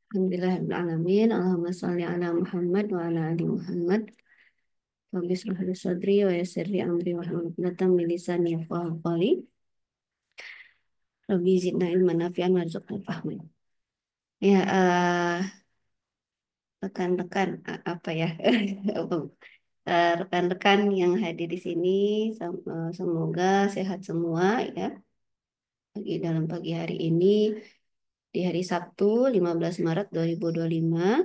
Alhamdulillahirrahmanirrahim. Allahumma sholli ala Muhammad wa ala ali Muhammad. Rabbi shrah li sadri wa yassir li amri wahlul 'uqdatam min lisani yafqahu qawli. Rabbi zidna ilman nafi'an warzuqna fahman. Ya, rekan-rekan apa ya? Rekan-rekan yang hadir di sini semoga sehat semua ya. Dalam pagi hari ini di hari Sabtu 15 Maret 2025.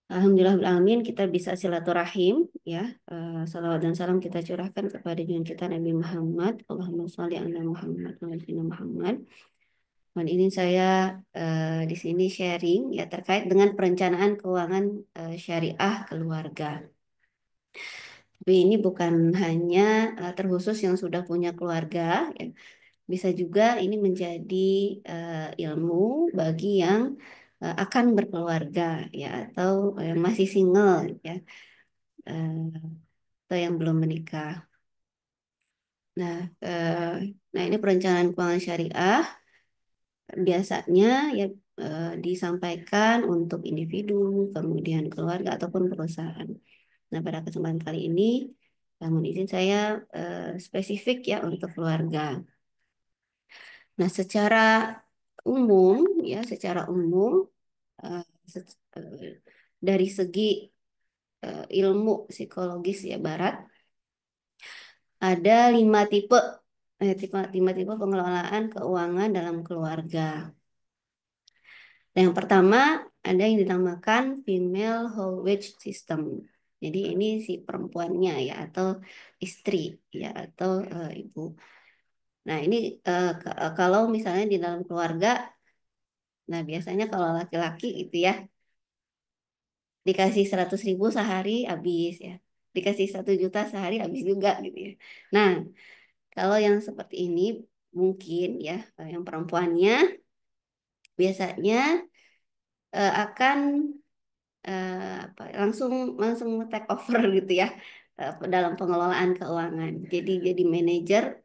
Alhamdulillah kita bisa silaturahim ya. Salawat dan salam kita curahkan kepada junjungan kita Nabi Muhammad. Allahumma sholli ala Muhammad wa ala ali Muhammad. Dan ini saya di sini sharing ya terkait dengan perencanaan keuangan syariah keluarga. Tapi ini bukan hanya terkhusus yang sudah punya keluarga ya. Bisa juga ini menjadi ilmu bagi yang akan berkeluarga ya atau yang masih single ya. Atau yang belum menikah. Nah, nah ini perencanaan keuangan syariah biasanya ya disampaikan untuk individu, kemudian keluarga ataupun perusahaan. Nah, pada kesempatan kali ini, namun izin saya spesifik ya untuk keluarga. Nah, umum secara umum eh, dari segi ilmu psikologis ya Barat ada lima tipe pengelolaan keuangan dalam keluarga. Yang pertama ada yang dinamakan female whole wage system. Jadi ini si perempuannya ya atau istri ya atau ibu. Nah ini kalau misalnya di dalam keluarga, nah biasanya kalau laki-laki itu ya dikasih 100.000 sehari habis ya, dikasih 1 juta sehari habis juga gitu ya. Nah kalau yang seperti ini mungkin ya yang perempuannya biasanya akan langsung langsung take over gitu ya dalam pengelolaan keuangan. Jadi manajer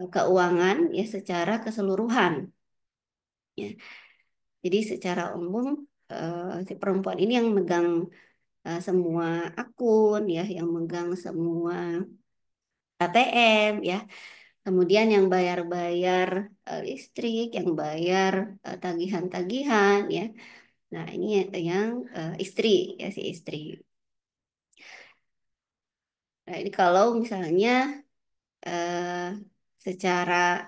keuangan ya secara keseluruhan. Ya. Jadi secara umum si perempuan ini yang megang semua akun ya, yang megang semua ATM ya. Kemudian yang bayar-bayar listrik, yang bayar tagihan-tagihan ya. Nah, ini yang istri ya si istri. Nah, ini kalau misalnya eh, secara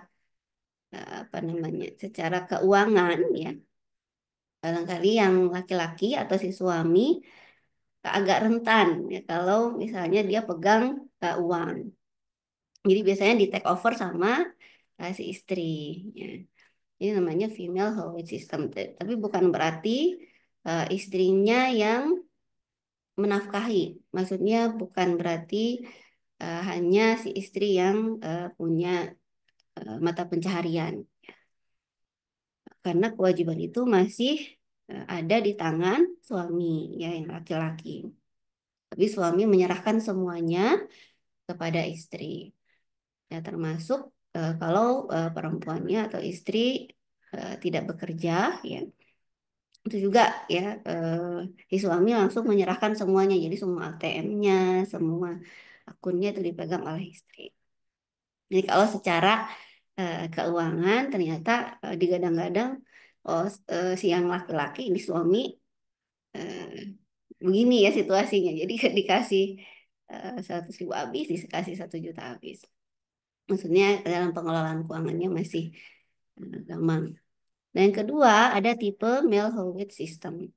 apa namanya, secara keuangan ya, barangkali yang laki-laki atau si suami agak rentan ya kalau misalnya dia pegang uang. Jadi biasanya di take over sama si istri. Ya. Ini namanya female hold system. Tapi bukan berarti istrinya yang menafkahi. Maksudnya bukan berarti hanya si istri yang punya mata pencaharian. Karena kewajiban itu masih ada di tangan suami, ya yang laki-laki. Tapi suami menyerahkan semuanya kepada istri. Ya, termasuk kalau perempuannya atau istri tidak bekerja, ya itu juga ya si suami langsung menyerahkan semuanya. Jadi semua ATM-nya, semua akunnya itu dipegang oleh istri. Jadi kalau secara keuangan ternyata digadang-gadang oh si yang laki-laki ini suami eh, begini ya situasinya. Jadi dikasih 100.000 habis, dikasih 1 juta habis. Maksudnya dalam pengelolaan keuangannya masih gampang. Dan yang kedua ada tipe male hold system.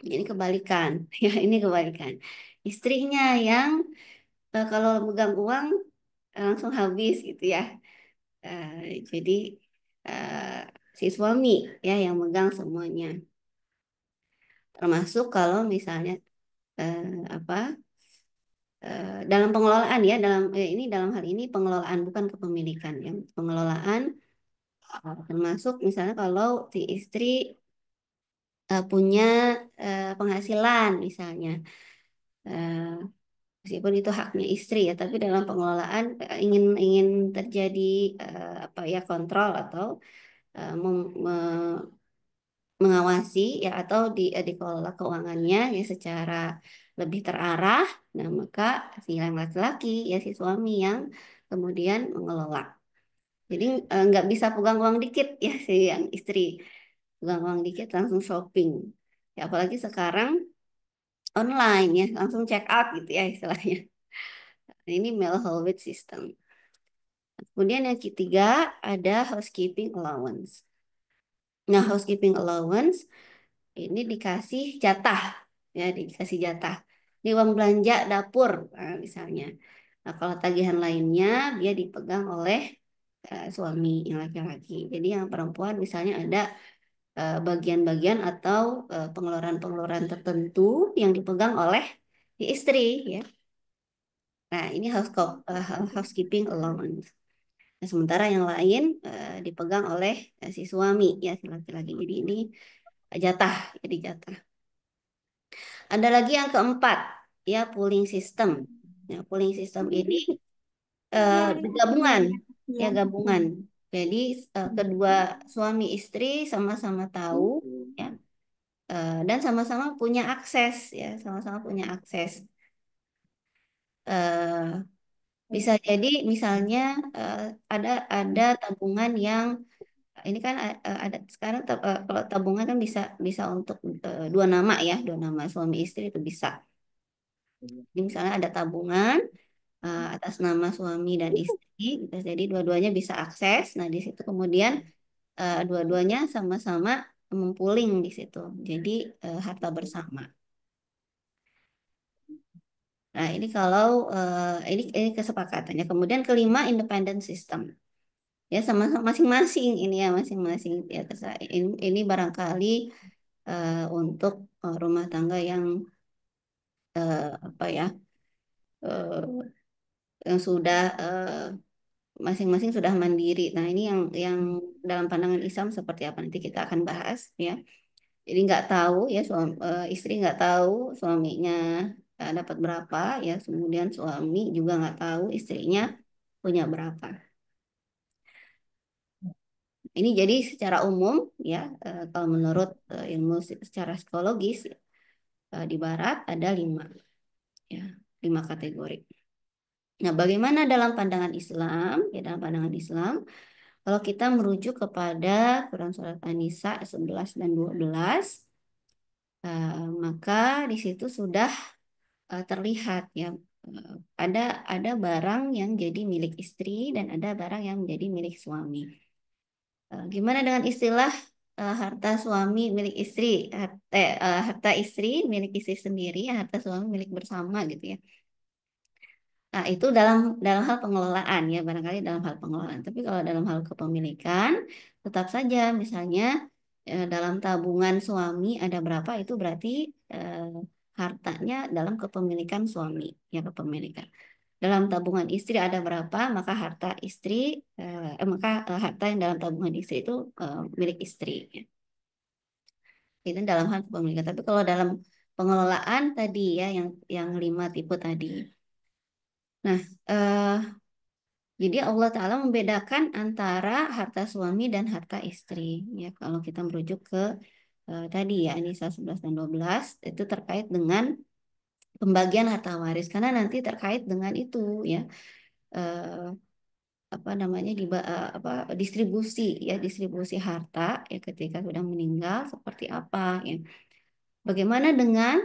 Ini kebalikan, ya ini kebalikan. Istrinya yang kalau megang uang langsung habis gitu ya. Jadi si suami ya yang megang semuanya. Termasuk kalau misalnya eh, apa dalam pengelolaan ya ini dalam hal ini pengelolaan bukan kepemilikan ya pengelolaan termasuk misalnya kalau si istri punya penghasilan misalnya eh, meskipun itu haknya istri ya tapi dalam pengelolaan ingin ingin terjadi apa ya kontrol atau mengawasi ya atau dikelola keuangannya ya secara lebih terarah. Nah, maka si yang laki-laki ya si suami yang kemudian mengelola. Jadi nggak bisa pegang uang dikit ya si yang istri. Pegang uang dikit langsung shopping. Ya apalagi sekarang online ya langsung check out gitu ya istilahnya. Nah, ini Mel Horowitz system. Kemudian yang ketiga ada housekeeping allowance. Nah, housekeeping allowance ini dikasih jatah, ya dikasih jatah. Ini uang belanja dapur, nah, misalnya. Nah, kalau tagihan lainnya dia dipegang oleh suami yang laki-laki. Jadi yang perempuan misalnya ada bagian-bagian atau pengeluaran-pengeluaran tertentu yang dipegang oleh si istri, ya. Nah, ini housekeeping allowance. Nah, sementara yang lain dipegang oleh si suami, ya si laki-laki. Jadi ini jatah, jadi jatah. Ada lagi yang keempat, ya pooling system. Ya, pooling system ini eh, gabungan, ya gabungan. Jadi kedua suami istri sama-sama tahu, ya, dan sama-sama punya akses, ya, sama-sama punya akses. Eh, Bisa jadi misalnya eh, ada ada tabungan yang ini kan ada sekarang kalau tabungan kan bisa bisa untuk dua nama ya, dua nama suami istri itu bisa. Jadi misalnya ada tabungan atas nama suami dan istri, gitu. Jadi dua-duanya bisa akses. Nah, di situ kemudian dua-duanya sama-sama mempuling di situ. Jadi harta bersama. Nah, ini kalau ini kesepakatannya. Kemudian kelima independent system. Ya sama-sama masing-masing ini ya masing-masing ya ini barangkali untuk rumah tangga yang apa ya eh, yang sudah masing-masing sudah mandiri. Nah, ini yang dalam pandangan Islam seperti apa nanti kita akan bahas ya. Jadi nggak tahu ya istri nggak tahu suaminya dapat berapa ya, kemudian suami juga nggak tahu istrinya punya berapa. Ini jadi secara umum ya kalau menurut ilmu secara psikologis di Barat ada lima ya lima kategori. Nah, bagaimana dalam pandangan Islam? Ya dalam pandangan Islam kalau kita merujuk kepada Quran Surat An-Nisa 11 dan 12, maka di situ sudah terlihat ya eh, ada ada barang yang jadi milik istri dan ada barang yang menjadi milik suami. Gimana dengan istilah harta suami milik istri, harta istri milik istri sendiri, harta suami milik bersama gitu ya. Nah, itu dalam dalam hal pengelolaan ya, barangkali dalam hal pengelolaan. Tapi kalau dalam hal kepemilikan, tetap saja misalnya dalam tabungan suami ada berapa itu berarti eh, hartanya dalam kepemilikan suami, ya kepemilikan. Dalam tabungan istri ada berapa, maka harta istri, harta yang dalam tabungan istri itu milik istri. Ya. Itu dalam hal kepemilikan. Tapi kalau dalam pengelolaan tadi ya, yang lima tipe tadi. Nah, jadi Allah Ta'ala membedakan antara harta suami dan harta istri. Ya, kalau kita merujuk ke tadi ya, Anisa 11 dan 12, itu terkait dengan pembagian harta waris. Karena nanti terkait dengan itu ya, eh, apa namanya, apa, distribusi ya, distribusi harta ya ketika sudah meninggal seperti apa ya. Bagaimana dengan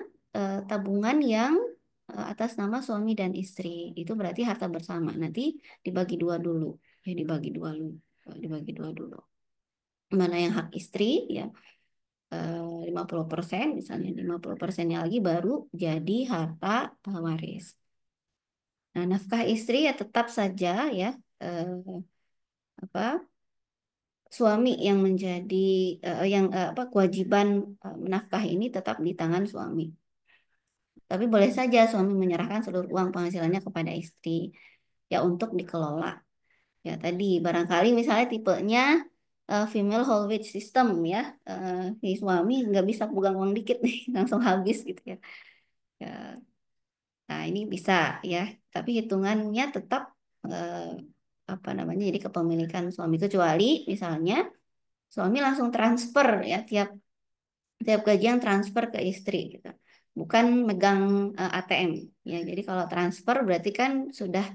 tabungan yang atas nama suami dan istri? Itu berarti harta bersama. Nanti dibagi dua dulu. Ya, dibagi dua dulu. Dibagi dua dulu. Mana yang hak istri ya 50% misalnya 50%-nya lagi baru jadi harta waris. Nah, nafkah istri ya tetap saja ya apa suami yang menjadi yang apa kewajiban menafkah ini tetap di tangan suami. Tapi boleh saja suami menyerahkan seluruh uang penghasilannya kepada istri ya untuk dikelola. Ya tadi barangkali misalnya tipenya female whole wage system ya, si suami nggak bisa pegang uang dikit nih langsung habis gitu ya. Ya, nah ini bisa ya, tapi hitungannya tetap eh, apa namanya jadi kepemilikan suami kecuali misalnya suami langsung transfer ya tiap Setiap gaji yang transfer ke istri gitu. Bukan megang ATM ya. Jadi kalau transfer berarti kan sudah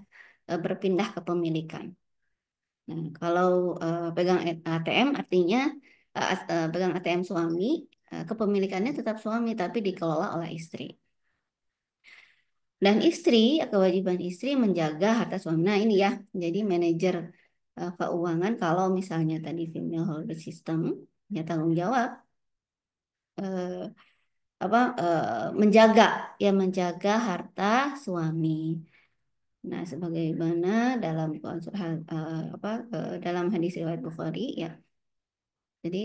berpindah kepemilikan. Nah, kalau pegang ATM artinya pegang ATM suami, kepemilikannya tetap suami tapi dikelola oleh istri. Dan istri, kewajiban istri menjaga harta suami. Nah, ini ya, jadi manajer keuangan kalau misalnya tadi female holder system, ya tanggung jawab eh, menjaga, ya menjaga harta suami. Nah, sebagaimana dalam dalam hadis riwayat Bukhari ya. Jadi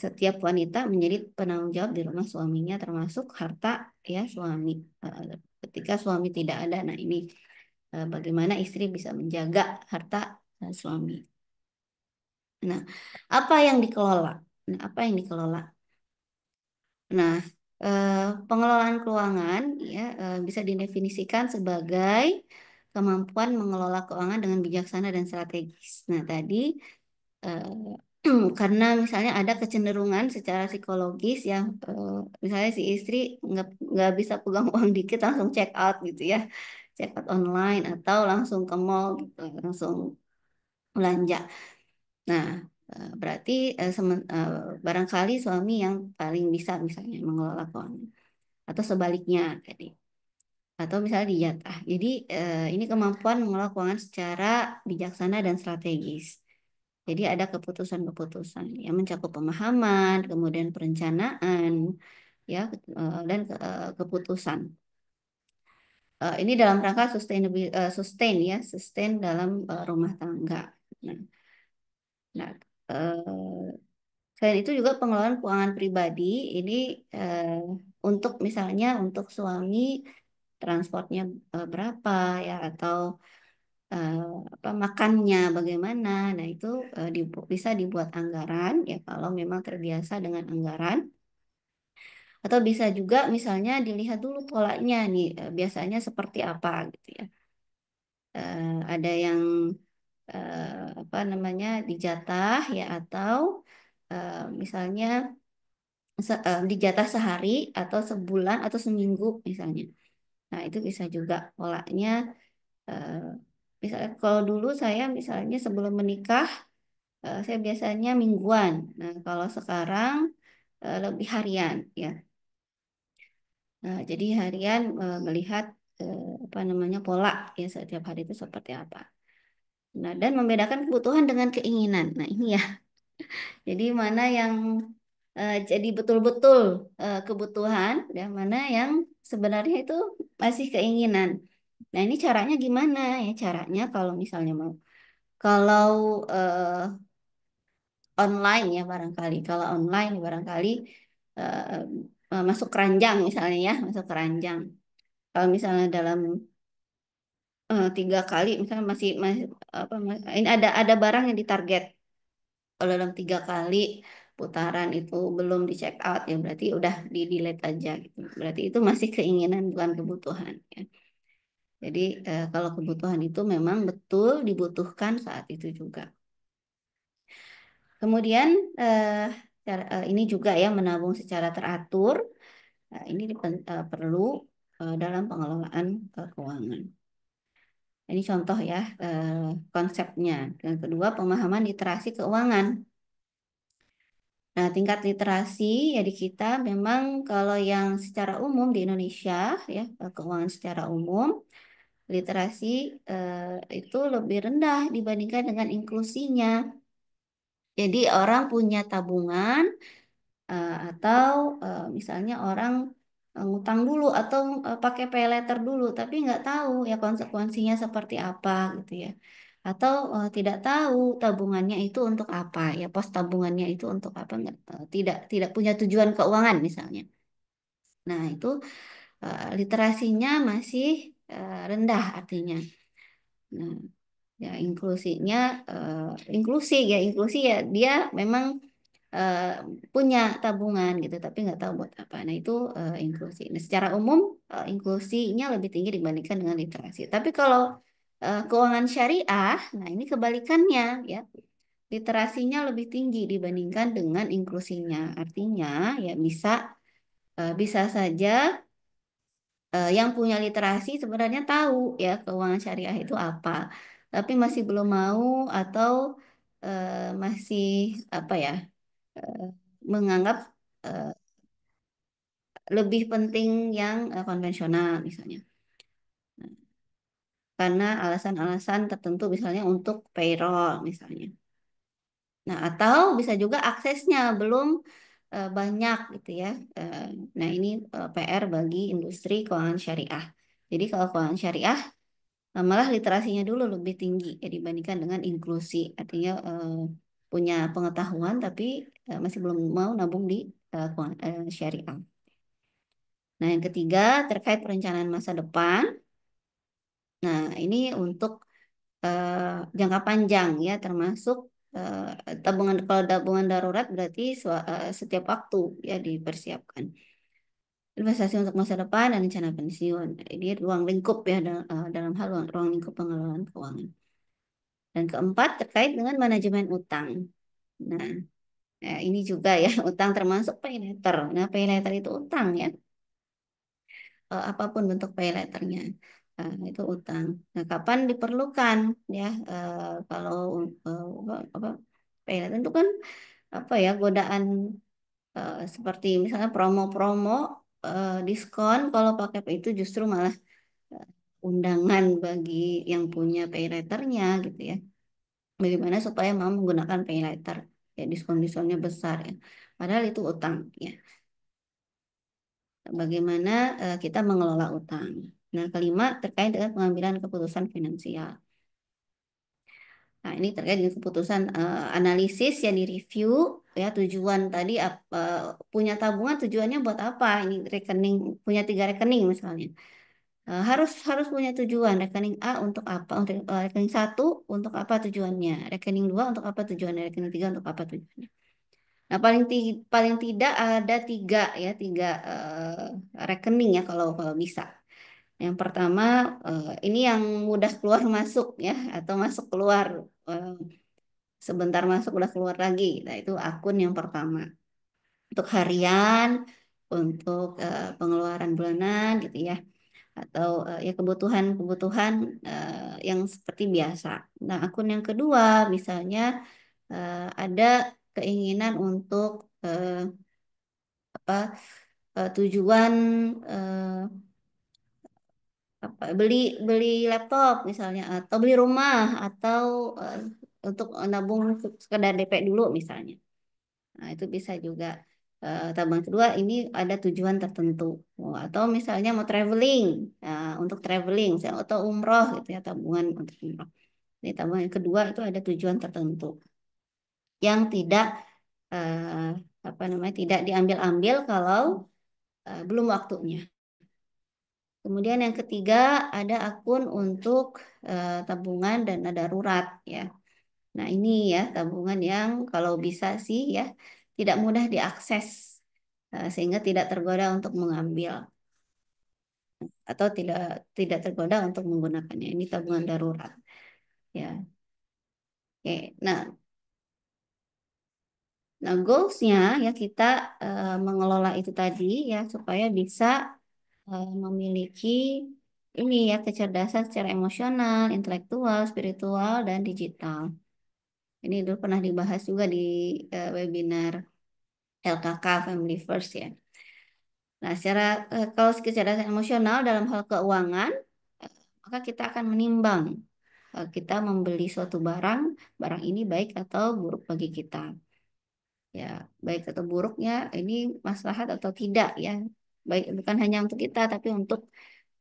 setiap wanita menjadi penanggung jawab di rumah suaminya termasuk harta ya suami. Ketika suami tidak ada, nah ini bagaimana istri bisa menjaga harta suami. Nah, apa yang dikelola? Nah, apa yang dikelola? Nah, eh, pengelolaan keuangan ya bisa didefinisikan sebagai kemampuan mengelola keuangan dengan bijaksana dan strategis. Nah, tadi karena misalnya ada kecenderungan secara psikologis ya, misalnya si istri nggak bisa pegang uang dikit langsung check out gitu ya, check out online atau langsung ke mall gitu, langsung belanja. Nah, berarti barangkali suami yang paling bisa misalnya mengelola keuangan atau sebaliknya tadi. Atau misalnya dijatah. Jadi ini kemampuan mengelola keuangan secara bijaksana dan strategis. Jadi ada keputusan-keputusan yang mencakup pemahaman, kemudian perencanaan, ya dan keputusan. Ini dalam rangka sustain ya, sustain dalam rumah tangga. Nah, nah, selain itu juga pengelolaan keuangan pribadi ini eh, untuk misalnya untuk suami transportnya berapa ya atau eh, makannya bagaimana. Nah, itu bisa dibuat anggaran ya kalau memang terbiasa dengan anggaran atau bisa juga misalnya dilihat dulu polanya nih biasanya seperti apa gitu ya. Ada yang apa namanya dijatah ya atau misalnya dijatah sehari atau sebulan atau seminggu misalnya. Nah, itu bisa juga polanya. eh, Misalnya kalau dulu saya misalnya sebelum menikah saya biasanya mingguan. Nah, kalau sekarang lebih harian ya. Nah, jadi harian melihat apa namanya pola ya setiap hari itu seperti apa. Nah, dan membedakan kebutuhan dengan keinginan. Nah, ini ya. Jadi mana yang jadi betul-betul kebutuhan dan mana yang sebenarnya itu masih keinginan. Nah, ini caranya gimana ya? Caranya kalau misalnya mau kalau online ya barangkali. Kalau online barangkali eh, masuk keranjang misalnya ya, masuk keranjang. Kalau misalnya dalam 3 kali, misalnya masih ini ada barang yang ditarget. Kalau dalam 3 kali putaran itu belum di check out ya berarti udah di delete aja gitu. Berarti itu masih keinginan bukan kebutuhan ya. Jadi kalau kebutuhan itu memang betul dibutuhkan saat itu juga. Kemudian ini juga ya menabung secara teratur. Ini perlu dalam pengelolaan keuangan. Ini contoh ya konsepnya. Yang kedua, pemahaman literasi keuangan. Nah, tingkat literasi ya di kita memang kalau yang secara umum di Indonesia ya keuangan secara umum literasi itu lebih rendah dibandingkan dengan inklusinya. Jadi orang punya tabungan atau misalnya orang ngutang dulu atau pakai pay letter dulu tapi nggak tahu ya konsekuensinya seperti apa gitu ya atau tidak tahu tabungannya itu untuk apa ya pos tabungannya itu untuk apa nggak tidak punya tujuan keuangan misalnya nah itu literasinya masih rendah artinya nah ya inklusi ya dia memang eh, punya tabungan gitu tapi nggak tahu buat apa. Nah itu inklusi. Nah secara umum inklusinya lebih tinggi dibandingkan dengan literasi. Tapi kalau keuangan syariah, nah ini kebalikannya ya. literasinya lebih tinggi dibandingkan dengan inklusinya. Artinya ya bisa saja yang punya literasi sebenarnya tahu ya keuangan syariah itu apa, tapi masih belum mau atau masih apa ya eh, menganggap eh, lebih penting yang konvensional misalnya. Nah, karena alasan-alasan tertentu misalnya untuk payroll misalnya. Nah, atau bisa juga aksesnya belum banyak gitu ya. Eh, nah, ini PR bagi industri keuangan syariah. Jadi kalau keuangan syariah malah literasinya dulu lebih tinggi ya dibandingkan dengan inklusi. Artinya punya pengetahuan tapi masih belum mau nabung di syariah. Nah, yang ketiga terkait perencanaan masa depan. Nah, ini untuk jangka panjang ya termasuk tabungan kalau tabungan darurat berarti setiap waktu ya dipersiapkan. Investasi untuk masa depan dan rencana pensiun. Ini ruang lingkup ya dalam hal ruang lingkup pengelolaan keuangan. Dan keempat terkait dengan manajemen utang. Nah, ini juga ya utang termasuk pay later. Nah, pay later itu utang ya. Apapun bentuk pay letternya. Itu utang. Nah, kapan diperlukan ya kalau apa pay letter itu kan apa ya godaan seperti misalnya promo-promo diskon kalau pakai pay itu justru malah eh, undangan bagi yang punya pay letternya gitu ya. Bagaimana supaya mau menggunakan pay letter ya diskon-diskonnya besar ya. Padahal itu utang ya. Bagaimana kita mengelola utang. Nah, kelima terkait dengan pengambilan keputusan finansial. Nah, ini terkait dengan keputusan analisis yang direview ya tujuan tadi punya tabungan tujuannya buat apa? Ini rekening punya 3 rekening misalnya. Harus harus punya tujuan rekening A untuk apa? Untuk rekening satu untuk apa tujuannya? Rekening dua untuk apa tujuannya? Rekening tiga untuk apa tujuannya? Nah, paling tidak ada tiga rekening ya kalau bisa. Yang pertama ini yang mudah keluar masuk ya atau masuk keluar eh, sebentar masuk udah keluar lagi. Nah, itu akun yang pertama untuk harian, untuk pengeluaran bulanan gitu ya atau ya kebutuhan-kebutuhan yang seperti biasa. Nah, akun yang kedua misalnya ada keinginan untuk apa tujuan eh, apa beli beli laptop misalnya atau beli rumah atau eh, untuk nabung sekedar DP dulu misalnya. Nah, itu bisa juga tabungan kedua ini ada tujuan tertentu. Oh, atau misalnya mau traveling, untuk traveling, misalnya, atau umroh gitu ya tabungan untuk umroh. Ini tabungan yang kedua itu ada tujuan tertentu yang tidak eh, apa namanya tidak diambil-ambil kalau belum waktunya. Kemudian yang ketiga ada akun untuk tabungan dana darurat ya. Nah ini ya tabungan yang kalau bisa sih ya tidak mudah diakses sehingga tidak tergoda untuk mengambil atau tidak tidak tergoda untuk menggunakannya. Ini tabungan darurat ya. Oke. Nah goalsnya ya kita mengelola itu tadi ya supaya bisa memiliki ini ya kecerdasan secara emosional, intelektual, spiritual, dan digital. Ini dulu pernah dibahas juga di webinar LKK Family First ya. Nah, secara kalau kecerdasan emosional dalam hal keuangan, eh, maka kita akan menimbang kita membeli suatu barang, barang ini baik atau buruk bagi kita. Ya, baik atau buruknya ini maslahat atau tidak ya. Baik bukan hanya untuk kita tapi untuk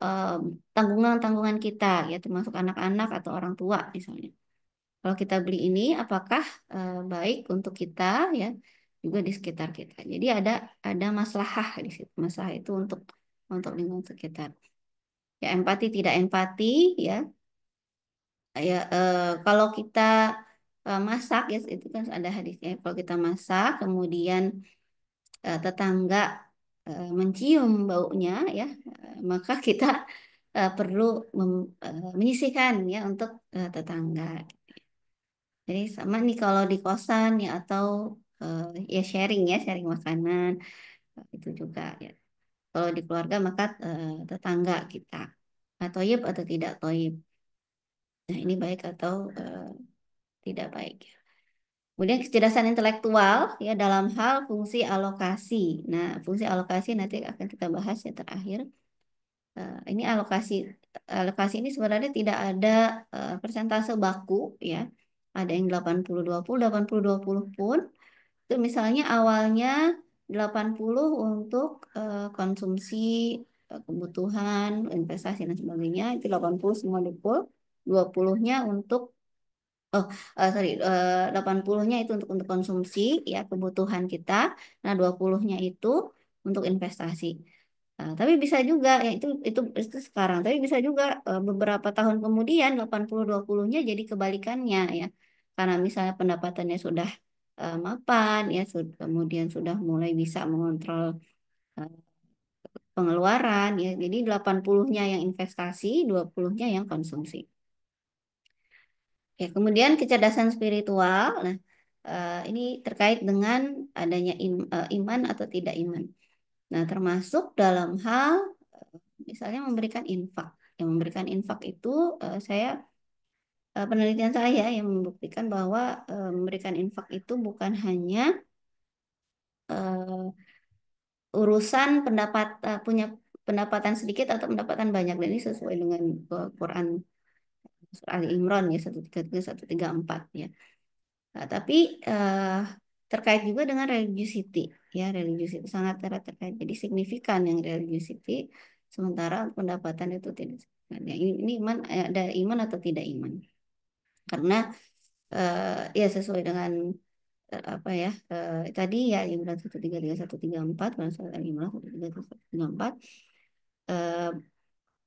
eh, tanggungan-tanggungan kita ya termasuk anak-anak atau orang tua misalnya. Kalau kita beli ini apakah baik untuk kita ya juga di sekitar kita. Jadi ada maslahah di situ. Maslahah itu untuk lingkungan sekitar. Ya empati tidak empati ya. Ya kalau kita masak ya itu kan ada hadisnya. Kalau kita masak kemudian tetangga mencium baunya ya maka kita perlu menyisihkan ya untuk tetangga. Jadi sama nih kalau di kosan ya atau ya sharing ya, sharing makanan itu juga ya. Kalau di keluarga maka tetangga kita. Toyib atau tidak toyib. Nah ini baik atau tidak baik. Kemudian kecerdasan intelektual ya dalam hal fungsi alokasi. Nah, fungsi alokasi nanti akan kita bahas ya terakhir. Ini alokasi alokasi ini sebenarnya tidak ada persentase baku ya. Ada yang 80-20, 80-20 pun itu misalnya awalnya 80 untuk konsumsi, kebutuhan, investasi dan sebagainya. Itu 80 semua dipul, 20-nya untuk Oh, sorry, 80-nya itu untuk konsumsi ya kebutuhan kita. Nah, 20-nya itu untuk investasi. Tapi bisa juga ya itu sekarang, tapi bisa juga beberapa tahun kemudian 80-20-nya jadi kebalikannya ya. Karena misalnya pendapatannya sudah mapan ya, kemudian sudah mulai bisa mengontrol eh, pengeluaran ya. Jadi 80-nya yang investasi, 20-nya yang konsumsi. Ya, kemudian kecerdasan spiritual. Nah, ini terkait dengan adanya iman atau tidak iman. Nah, termasuk dalam hal misalnya memberikan infak. Yang memberikan infak itu penelitian saya yang membuktikan bahwa memberikan infak itu bukan hanya eh, urusan punya pendapatan sedikit atau pendapatan banyak. Dan ini sesuai dengan Quran Surah Ali Imran ya 133 134 ya. Nah, tapi eh, terkait juga dengan religiosity, ya religiosity sangat erat terkait. Jadi signifikan yang religiosity, sementara pendapatan itu tidak. signifikan. Ya, ini iman ada iman atau tidak iman? Karena ya sesuai dengan apa ya tadi ya Imran 133 134, kalau soal Imran 133 134 eh,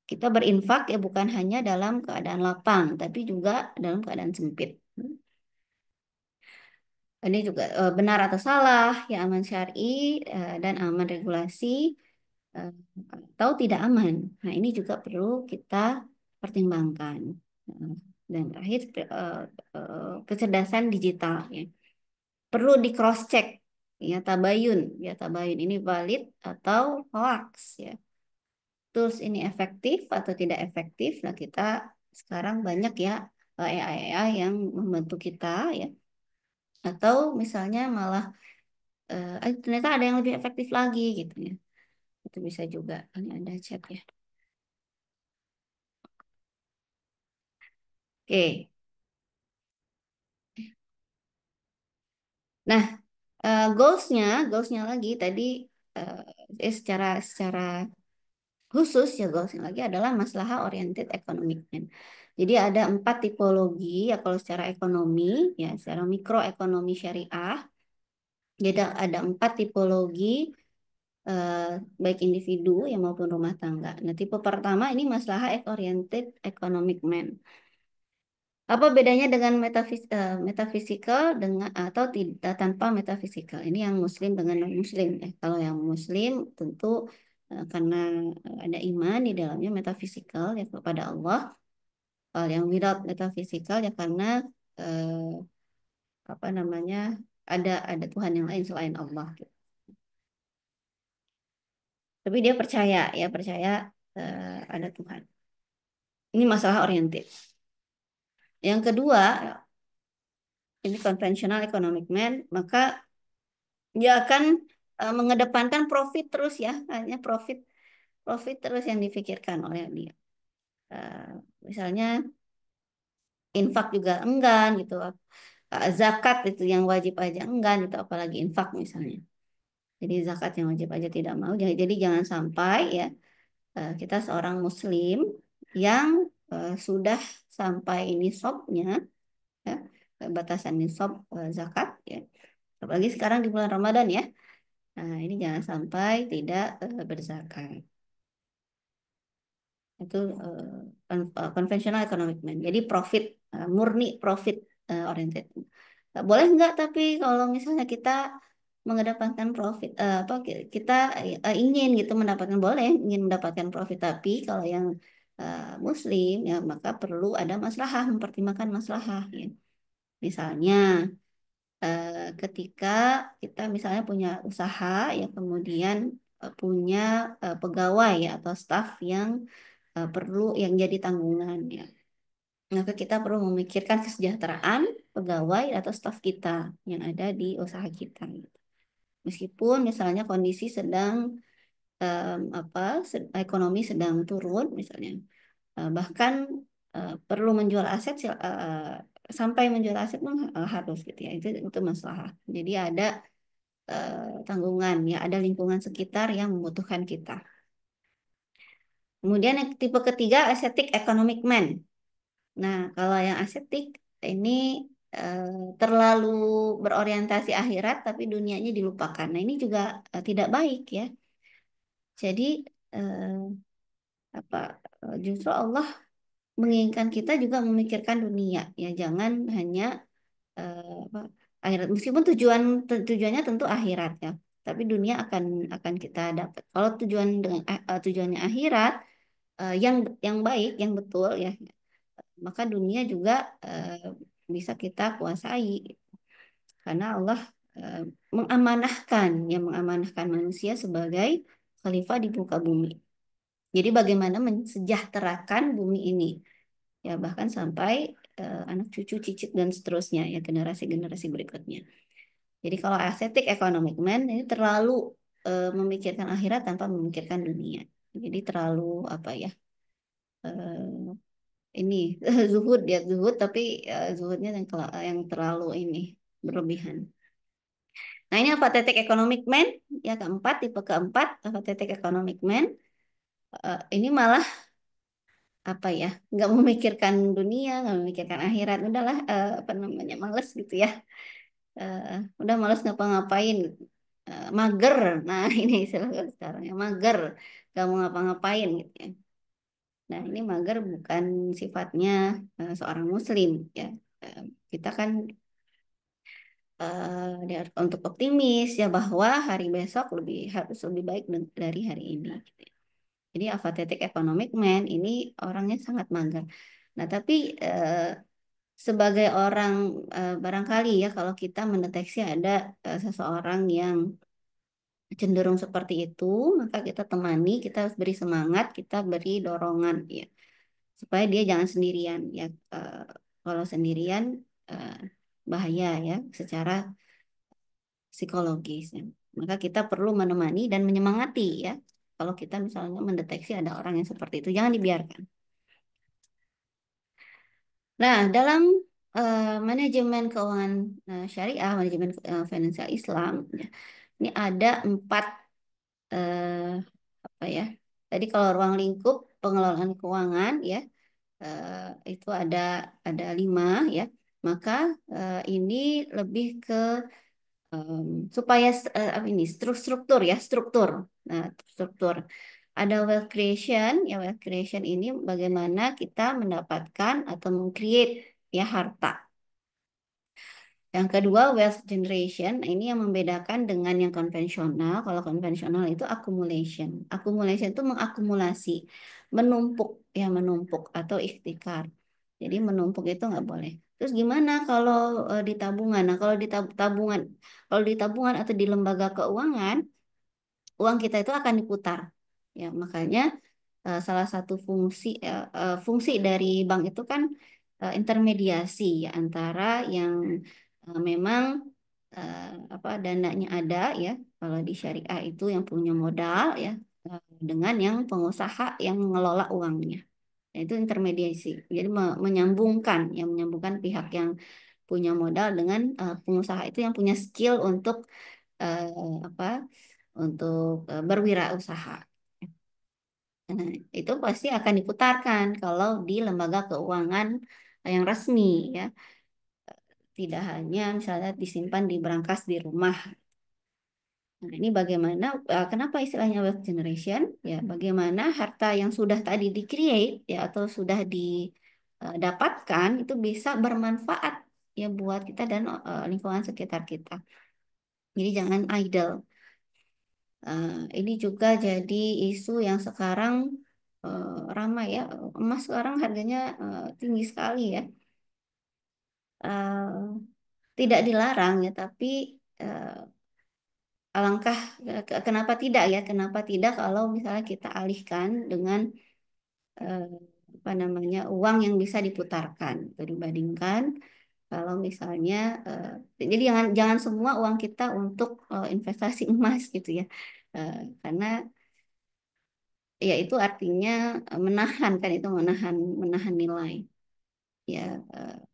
kita berinfak ya bukan hanya dalam keadaan lapang, tapi juga dalam keadaan sempit. Ini juga benar atau salah, ya aman syar'i dan aman regulasi eh, atau tidak aman. Nah, ini juga perlu kita pertimbangkan. Eh, Dan terakhir kecerdasan digital ya. Perlu di cross check ya tabayun ini valid atau hoax ya. Tools ini efektif atau tidak efektif. Nah, kita sekarang banyak ya AI yang membantu kita ya. Atau misalnya malah ternyata ada yang lebih efektif lagi gitu ya. Itu bisa juga. Ini ada chat ya. Oke. Nah, goalsnya lagi tadi secara khusus ya goalsnya lagi adalah masalah oriented economic plan. Jadi ada 4 tipologi ya kalau secara ekonomi ya secara mikroekonomi syariah. Jadi ada 4 tipologi eh, baik individu ya maupun rumah tangga. Nah, tipe pertama ini masalah oriented economic man. Apa bedanya dengan metafisikal dengan atau tidak tanpa metafisikal? Ini yang muslim dengan non muslim ya. Kalau yang muslim tentu karena ada iman di dalamnya metafisikal ya kepada Allah. Kalau yang without metafisikal ya karena apa namanya ada Tuhan yang lain selain Allah gitu. Tapi dia percaya ya percaya ada Tuhan. Ini masalah oriented. Yang kedua ini konvensional economic man, maka dia akan mengedepankan profit terus ya, hanya profit profit terus yang difikirkan oleh dia. Eh, Misalnya infak juga enggan gitu, zakat itu yang wajib aja enggan gitu, apalagi infak misalnya. Jadi zakat yang wajib aja tidak mau. Jadi jangan sampai ya kita seorang muslim yang sudah sampai nisabnya ya, batasan nisab zakat ya. Apalagi sekarang di bulan Ramadan ya. Nah, ini jangan sampai tidak berzakat. Itu konvensional economic man. Jadi profit, murni profit oriented. Boleh nggak tapi kalau misalnya kita mengedepankan profit, apa kita ingin gitu mendapatkan boleh, ingin mendapatkan profit tapi kalau yang Muslim ya maka perlu ada maslahah, mempertimbangkan maslahah. Ya. Misalnya, ketika kita misalnya punya usaha, ya kemudian punya pegawai ya atau staf yang perlu yang jadi tanggungan ya. Maka kita perlu memikirkan kesejahteraan pegawai atau staf kita yang ada di usaha kita. Meskipun misalnya kondisi sedang ekonomi sedang turun misalnya. Bahkan perlu menjual aset sampai menjual aset pun harus gitu ya itu masalah. Jadi ada tanggungan ya ada lingkungan sekitar yang membutuhkan kita. Kemudian yang tipe ketiga ascetic economic man. Nah kalau yang ascetic ini eh, terlalu berorientasi akhirat tapi dunianya dilupakan. Nah ini juga tidak baik ya. Jadi eh, justru Allah menginginkan kita juga memikirkan dunia ya jangan hanya apa, akhirat meskipun tujuannya tentu akhirat ya tapi dunia akan kita dapat kalau tujuannya akhirat yang baik yang betul ya maka dunia juga bisa kita kuasai karena Allah eh, mengamanahkan manusia sebagai khalifah di muka bumi jadi bagaimana mensejahterakan bumi ini ya bahkan sampai anak cucu cicit dan seterusnya ya generasi-generasi berikutnya. Jadi kalau ascetic economic man ini terlalu memikirkan akhirat tanpa memikirkan dunia. Jadi terlalu apa ya ini zuhud tapi zuhudnya yang terlalu ini berlebihan. Nah ini apathetic economic man ya keempat tipe keempat apathetic economic man ini malah apa ya nggak memikirkan dunia nggak memikirkan akhirat udahlah apa namanya males gitu ya Eh, udah males ngapa-ngapain gitu. Mager nah ini istilah sekarang ya mager nggak mau ngapa-ngapain gitu ya nah ini mager bukan sifatnya seorang muslim ya Eh, kita kan untuk optimis ya bahwa hari besok harus lebih baik dari hari ini gitu ya. Jadi apathetic economic man ini orangnya sangat mager. Nah, tapi sebagai orang barangkali ya kalau kita mendeteksi ada seseorang yang cenderung seperti itu, maka kita temani, kita harus beri semangat, kita beri dorongan ya, supaya dia jangan sendirian ya. Kalau sendirian eh, bahaya ya secara psikologis ya. Maka kita perlu menemani dan menyemangati ya. Kalau kita misalnya mendeteksi ada orang yang seperti itu, jangan dibiarkan. Nah, dalam manajemen keuangan syariah, manajemen finansial Islam, ya, ini ada empat eh, apa ya? Tadi kalau ruang lingkup pengelolaan keuangan ya itu ada lima ya. Maka ini lebih ke supaya ini struktur ya struktur. Nah, struktur. Ada wealth creation, ya wealth creation ini bagaimana kita mendapatkan atau meng-create ya harta. Yang kedua, wealth generation. Nah, ini yang membedakan dengan yang konvensional. Kalau konvensional itu accumulation. Accumulation itu mengakumulasi, menumpuk, ya menumpuk atau ikhtikar. Jadi menumpuk itu nggak boleh. Terus gimana kalau di tabungan? Nah, kalau di tabungan, kalau di tabungan atau di lembaga keuangan, uang kita itu akan diputar. Ya, makanya salah satu fungsi dari bank itu kan intermediasi ya antara yang memang eh, apa dananya ada ya kalau di syariah itu yang punya modal ya dengan yang pengusaha yang mengelola uangnya. Nah, itu intermediasi. Jadi menyambungkan pihak yang punya modal dengan pengusaha itu yang punya skill untuk apa berwirausaha. Nah, itu pasti akan diputarkan kalau di lembaga keuangan yang resmi ya, tidak hanya misalnya disimpan di brankas di rumah. Nah, ini bagaimana kenapa istilahnya wealth generation? Ya, bagaimana harta yang sudah tadi di-create ya atau sudah didapatkan itu bisa bermanfaat ya buat kita dan lingkungan sekitar kita. Jadi jangan idle. Ini juga jadi isu yang sekarang ramai ya. Emas sekarang harganya tinggi sekali ya. tidak dilarang ya, tapi eh, alangkah kenapa tidak ya? Kenapa tidak kalau misalnya kita alihkan dengan eh, apa namanya uang yang bisa diputarkan, gitu, dibandingkan kalau misalnya jadi jangan jangan semua uang kita untuk investasi emas gitu ya. Karena ya itu artinya menahan kan itu menahan menahan nilai ya.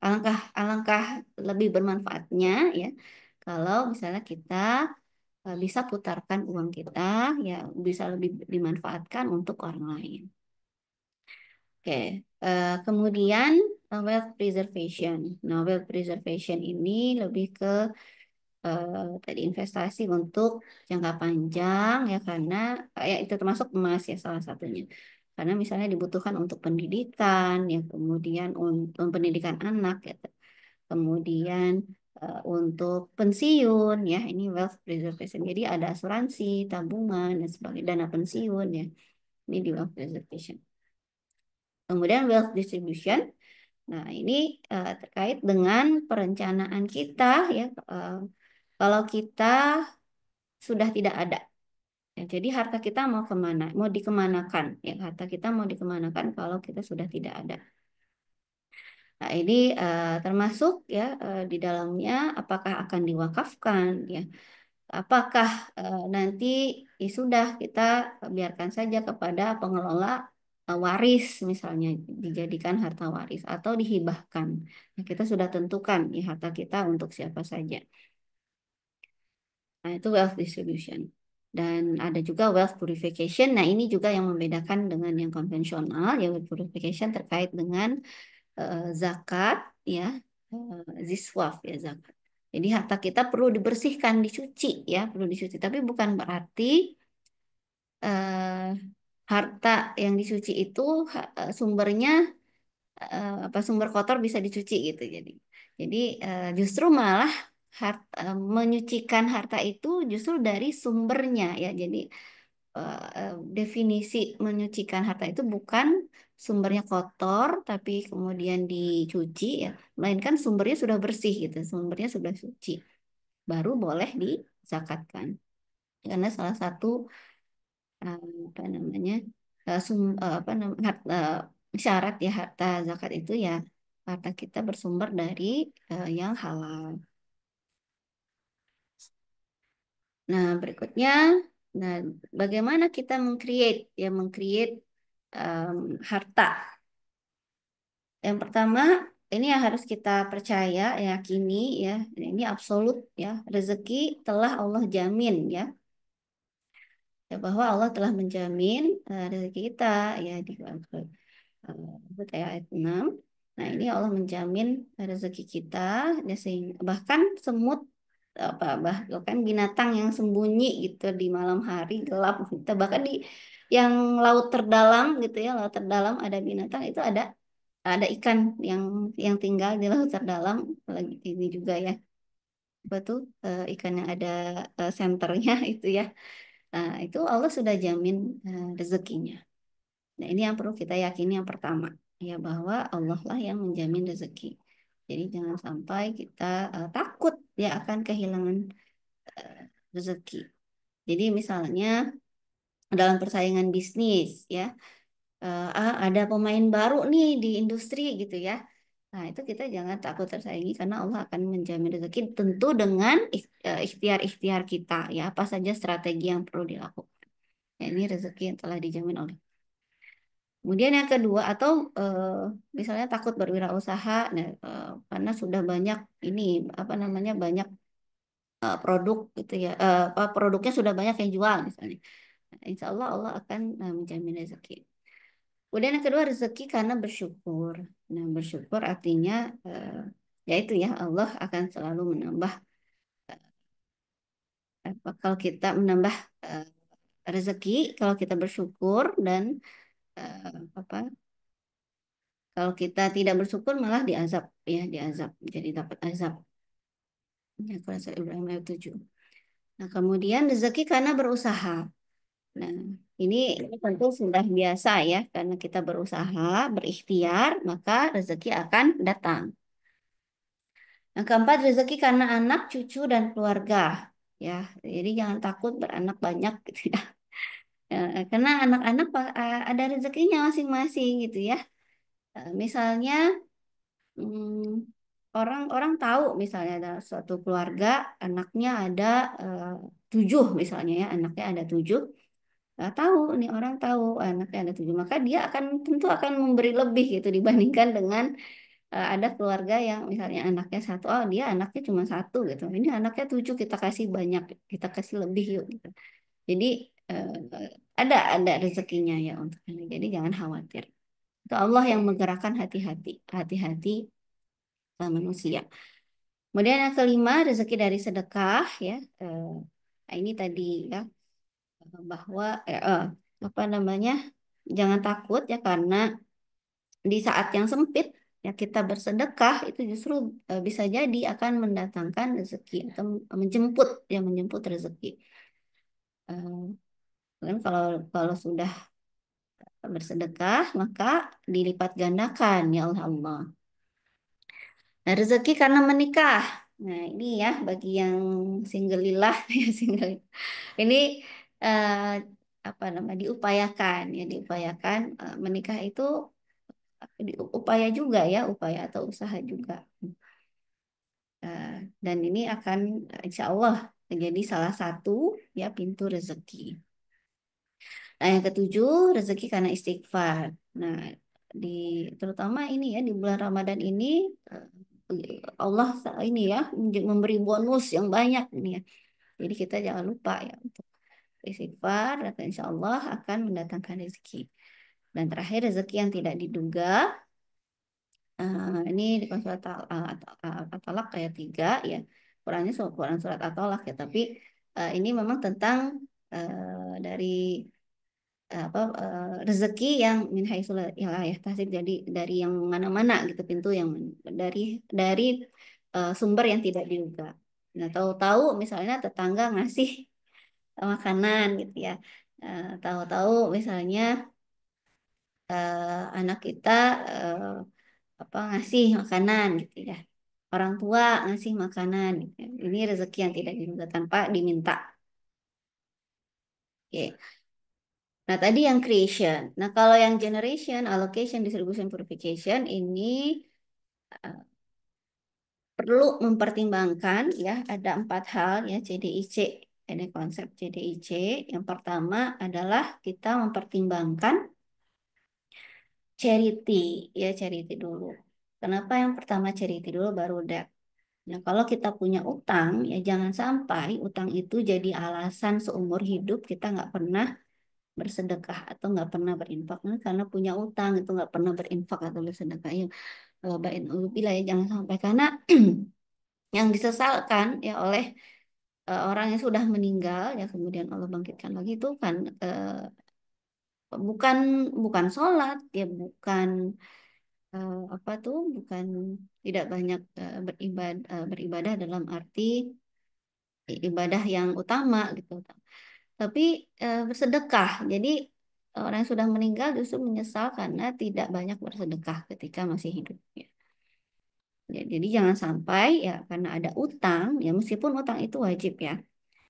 Alangkah alangkah lebih bermanfaatnya ya kalau misalnya kita bisa putarkan uang kita ya bisa lebih dimanfaatkan untuk orang lain. Oke, kemudian wealth preservation. Nah, wealth preservation ini lebih ke tadi investasi untuk jangka panjang ya karena ya itu termasuk emas ya salah satunya. Karena misalnya dibutuhkan untuk pendidikan ya kemudian untuk pendidikan anak ya kemudian untuk pensiun ya ini wealth preservation. Jadi ada asuransi, tabungan dan sebagai dana pensiun ya. Ini di wealth preservation. Kemudian wealth distribution. Nah, ini terkait dengan perencanaan kita ya. Kalau kita sudah tidak ada. Ya, jadi harta kita mau kemana? Mau dikemanakan? Ya, harta kita mau dikemanakan kalau kita sudah tidak ada. Nah, ini termasuk ya di dalamnya apakah akan diwakafkan ya? Apakah nanti ya sudah kita biarkan saja kepada pengelola waris misalnya dijadikan harta waris atau dihibahkan. Nah, kita sudah tentukan ya harta kita untuk siapa saja. Nah, itu wealth distribution. Dan ada juga wealth purification. Nah, ini juga yang membedakan dengan yang konvensional. Ya, wealth purification terkait dengan zakat, ya, ziswaf, ya, zakat. Jadi harta kita perlu dibersihkan, dicuci, ya, perlu dicuci. Tapi bukan berarti eh, harta yang dicuci itu sumbernya apa sumber kotor bisa dicuci gitu. Jadi justru malah menyucikan harta itu justru dari sumbernya ya. Jadi definisi menyucikan harta itu bukan sumbernya kotor tapi kemudian dicuci ya, melainkan sumbernya sudah bersih gitu, sumbernya sudah suci, baru boleh dizakatkan. Karena salah satu apa namanya apa namanya syarat ya harta zakat itu ya harta kita bersumber dari yang halal. Nah, berikutnya, nah bagaimana kita mengcreate ya mengcreate harta. Yang pertama, ini yang harus kita percaya, yakini ya, ini absolut ya, rezeki telah Allah jamin ya, ya bahwa Allah telah menjamin rezeki kita ya di ayat 6. Nah, ini Allah menjamin rezeki kita ya, sehingga bahkan semut apa bahkan binatang yang sembunyi gitu di malam hari gelap kita bahkan di yang laut terdalam gitu ya laut terdalam ada binatang itu ada ikan yang tinggal di laut terdalam lagi ini juga ya apa tuh ikan yang ada senternya itu ya. Nah, itu Allah sudah jamin rezekinya. Nah, ini yang perlu kita yakini yang pertama, ya bahwa Allah lah yang menjamin rezeki. Jadi jangan sampai kita takut ya akan kehilangan eh, rezeki. Jadi misalnya dalam persaingan bisnis ya, ada pemain baru nih di industri gitu ya. Nah, itu kita jangan takut tersaingi karena Allah akan menjamin rezeki tentu dengan ikhtiar-ikhtiar kita ya, apa saja strategi yang perlu dilakukan. Ya, ini rezeki yang telah dijamin oleh. Kemudian yang kedua atau misalnya takut berwirausaha nah, karena sudah banyak ini apa namanya banyak produk gitu ya apa produknya sudah banyak yang jual misalnya. Nah, insya Allah Allah akan menjamin rezeki. Kemudian yang kedua rezeki karena bersyukur. Nah bersyukur artinya ya itu ya Allah akan selalu menambah kalau kita menambah eh, rezeki kalau kita bersyukur dan apa kalau kita tidak bersyukur malah diazab ya diazab jadi dapat azab ya Quran Surah Ibrahim ayat 7. Nah kemudian rezeki karena berusaha. Nah ini tentu sudah biasa ya karena kita berusaha berikhtiar maka rezeki akan datang. Yang keempat, rezeki karena anak, cucu, dan keluarga. Ya, jadi jangan takut beranak banyak gitu ya. Karena anak-anak ada rezekinya masing-masing gitu ya. Misalnya orang-orang tahu misalnya ada suatu keluarga anaknya ada eh, 7 misalnya ya, anaknya ada 7. Tahu nih orang tahu anaknya ada 7, maka dia akan tentu akan memberi lebih gitu dibandingkan dengan ada keluarga yang misalnya anaknya satu, oh dia anaknya cuma satu gitu, ini anaknya 7 kita kasih banyak, kita kasih lebih yuk gitu. Jadi ada rezekinya ya untuk ini, jadi jangan khawatir. Itu Allah yang menggerakkan hati-hati manusia. Kemudian yang kelima, rezeki dari sedekah ya. Eh, nah ini tadi ya, bahwa apa namanya, jangan takut ya, karena di saat yang sempit ya kita bersedekah itu justru bisa jadi akan mendatangkan rezeki atau menjemput rezeki. Kan kalau kalau sudah bersedekah maka dilipat gandakan ya Allah Allah. Nah, rezeki karena menikah. Nah, ini ya bagi yang singlelillah ya single. Ini eh, apa nama, diupayakan ya, diupayakan menikah itu upaya juga ya, upaya atau usaha juga. Eh, dan ini akan insya Allah menjadi salah satu ya pintu rezeki. Nah, yang ketujuh, rezeki karena istighfar. Nah, di terutama ini ya di bulan Ramadan ini Allah ini ya memberi bonus yang banyak ini ya. Jadi kita jangan lupa ya untuk istighfar dan insya Allah akan mendatangkan rezeki. Dan terakhir, rezeki yang tidak diduga. Ini di surat At-Talaq ayat 3 ya. Qurannya Quran surat At-Talaq ya, tapi ini memang tentang dari apa rezeki yang min haitsu la yahtasib, jadi dari yang mana-mana gitu, pintu yang dari sumber yang tidak diduga. Nah, tahu-tahu misalnya tetangga ngasih makanan gitu ya. Tahu-tahu misalnya anak kita eh, apa ngasih makanan gitu ya. Orang tua ngasih makanan gitu ya. Ini rezeki yang tidak diduga tanpa diminta. Oke. Nah, tadi yang creation. Nah, kalau yang generation, allocation, distribution, purification ini perlu mempertimbangkan ya, ada 4 hal ya CDIC. Ini konsep CDIC. Yang pertama adalah kita mempertimbangkan charity ya, charity dulu. Kenapa yang pertama charity dulu baru debt? Nah, kalau kita punya utang ya jangan sampai utang itu jadi alasan seumur hidup kita nggak pernah bersedekah atau nggak pernah berinfak. Nah, karena punya utang itu nggak pernah berinfak atau bersedekah ya, bain bila ya jangan sampai, karena yang disesalkan ya oleh orang yang sudah meninggal ya kemudian Allah bangkitkan lagi itu kan bukan bukan sholat ya, bukan apa tuh, bukan tidak banyak beribadah dalam arti ibadah yang utama gitu, tapi bersedekah. Jadi orang yang sudah meninggal justru menyesal karena tidak banyak bersedekah ketika masih hidup ya. Jadi jangan sampai ya karena ada utang ya, meskipun utang itu wajib ya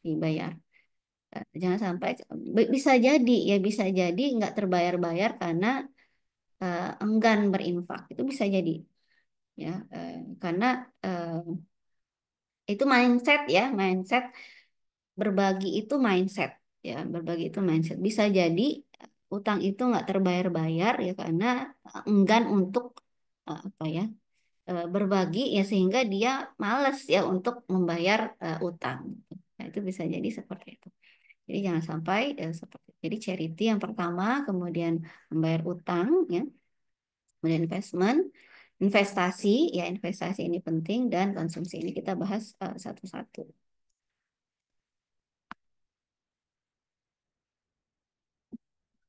dibayar. Jangan sampai bisa jadi ya, bisa jadi nggak terbayar-bayar karena enggan berinfak, itu bisa jadi ya, karena eh, itu mindset ya, mindset berbagi itu mindset ya, berbagi itu mindset. Bisa jadi utang itu nggak terbayar-bayar ya karena enggan untuk apa ya, berbagi ya, sehingga dia males ya untuk membayar utang. Nah, itu bisa jadi seperti itu. Jadi jangan sampai seperti itu. Jadi charity yang pertama, kemudian membayar utang ya, kemudian investasi ya, investasi ini penting, dan konsumsi ini kita bahas satu-satu.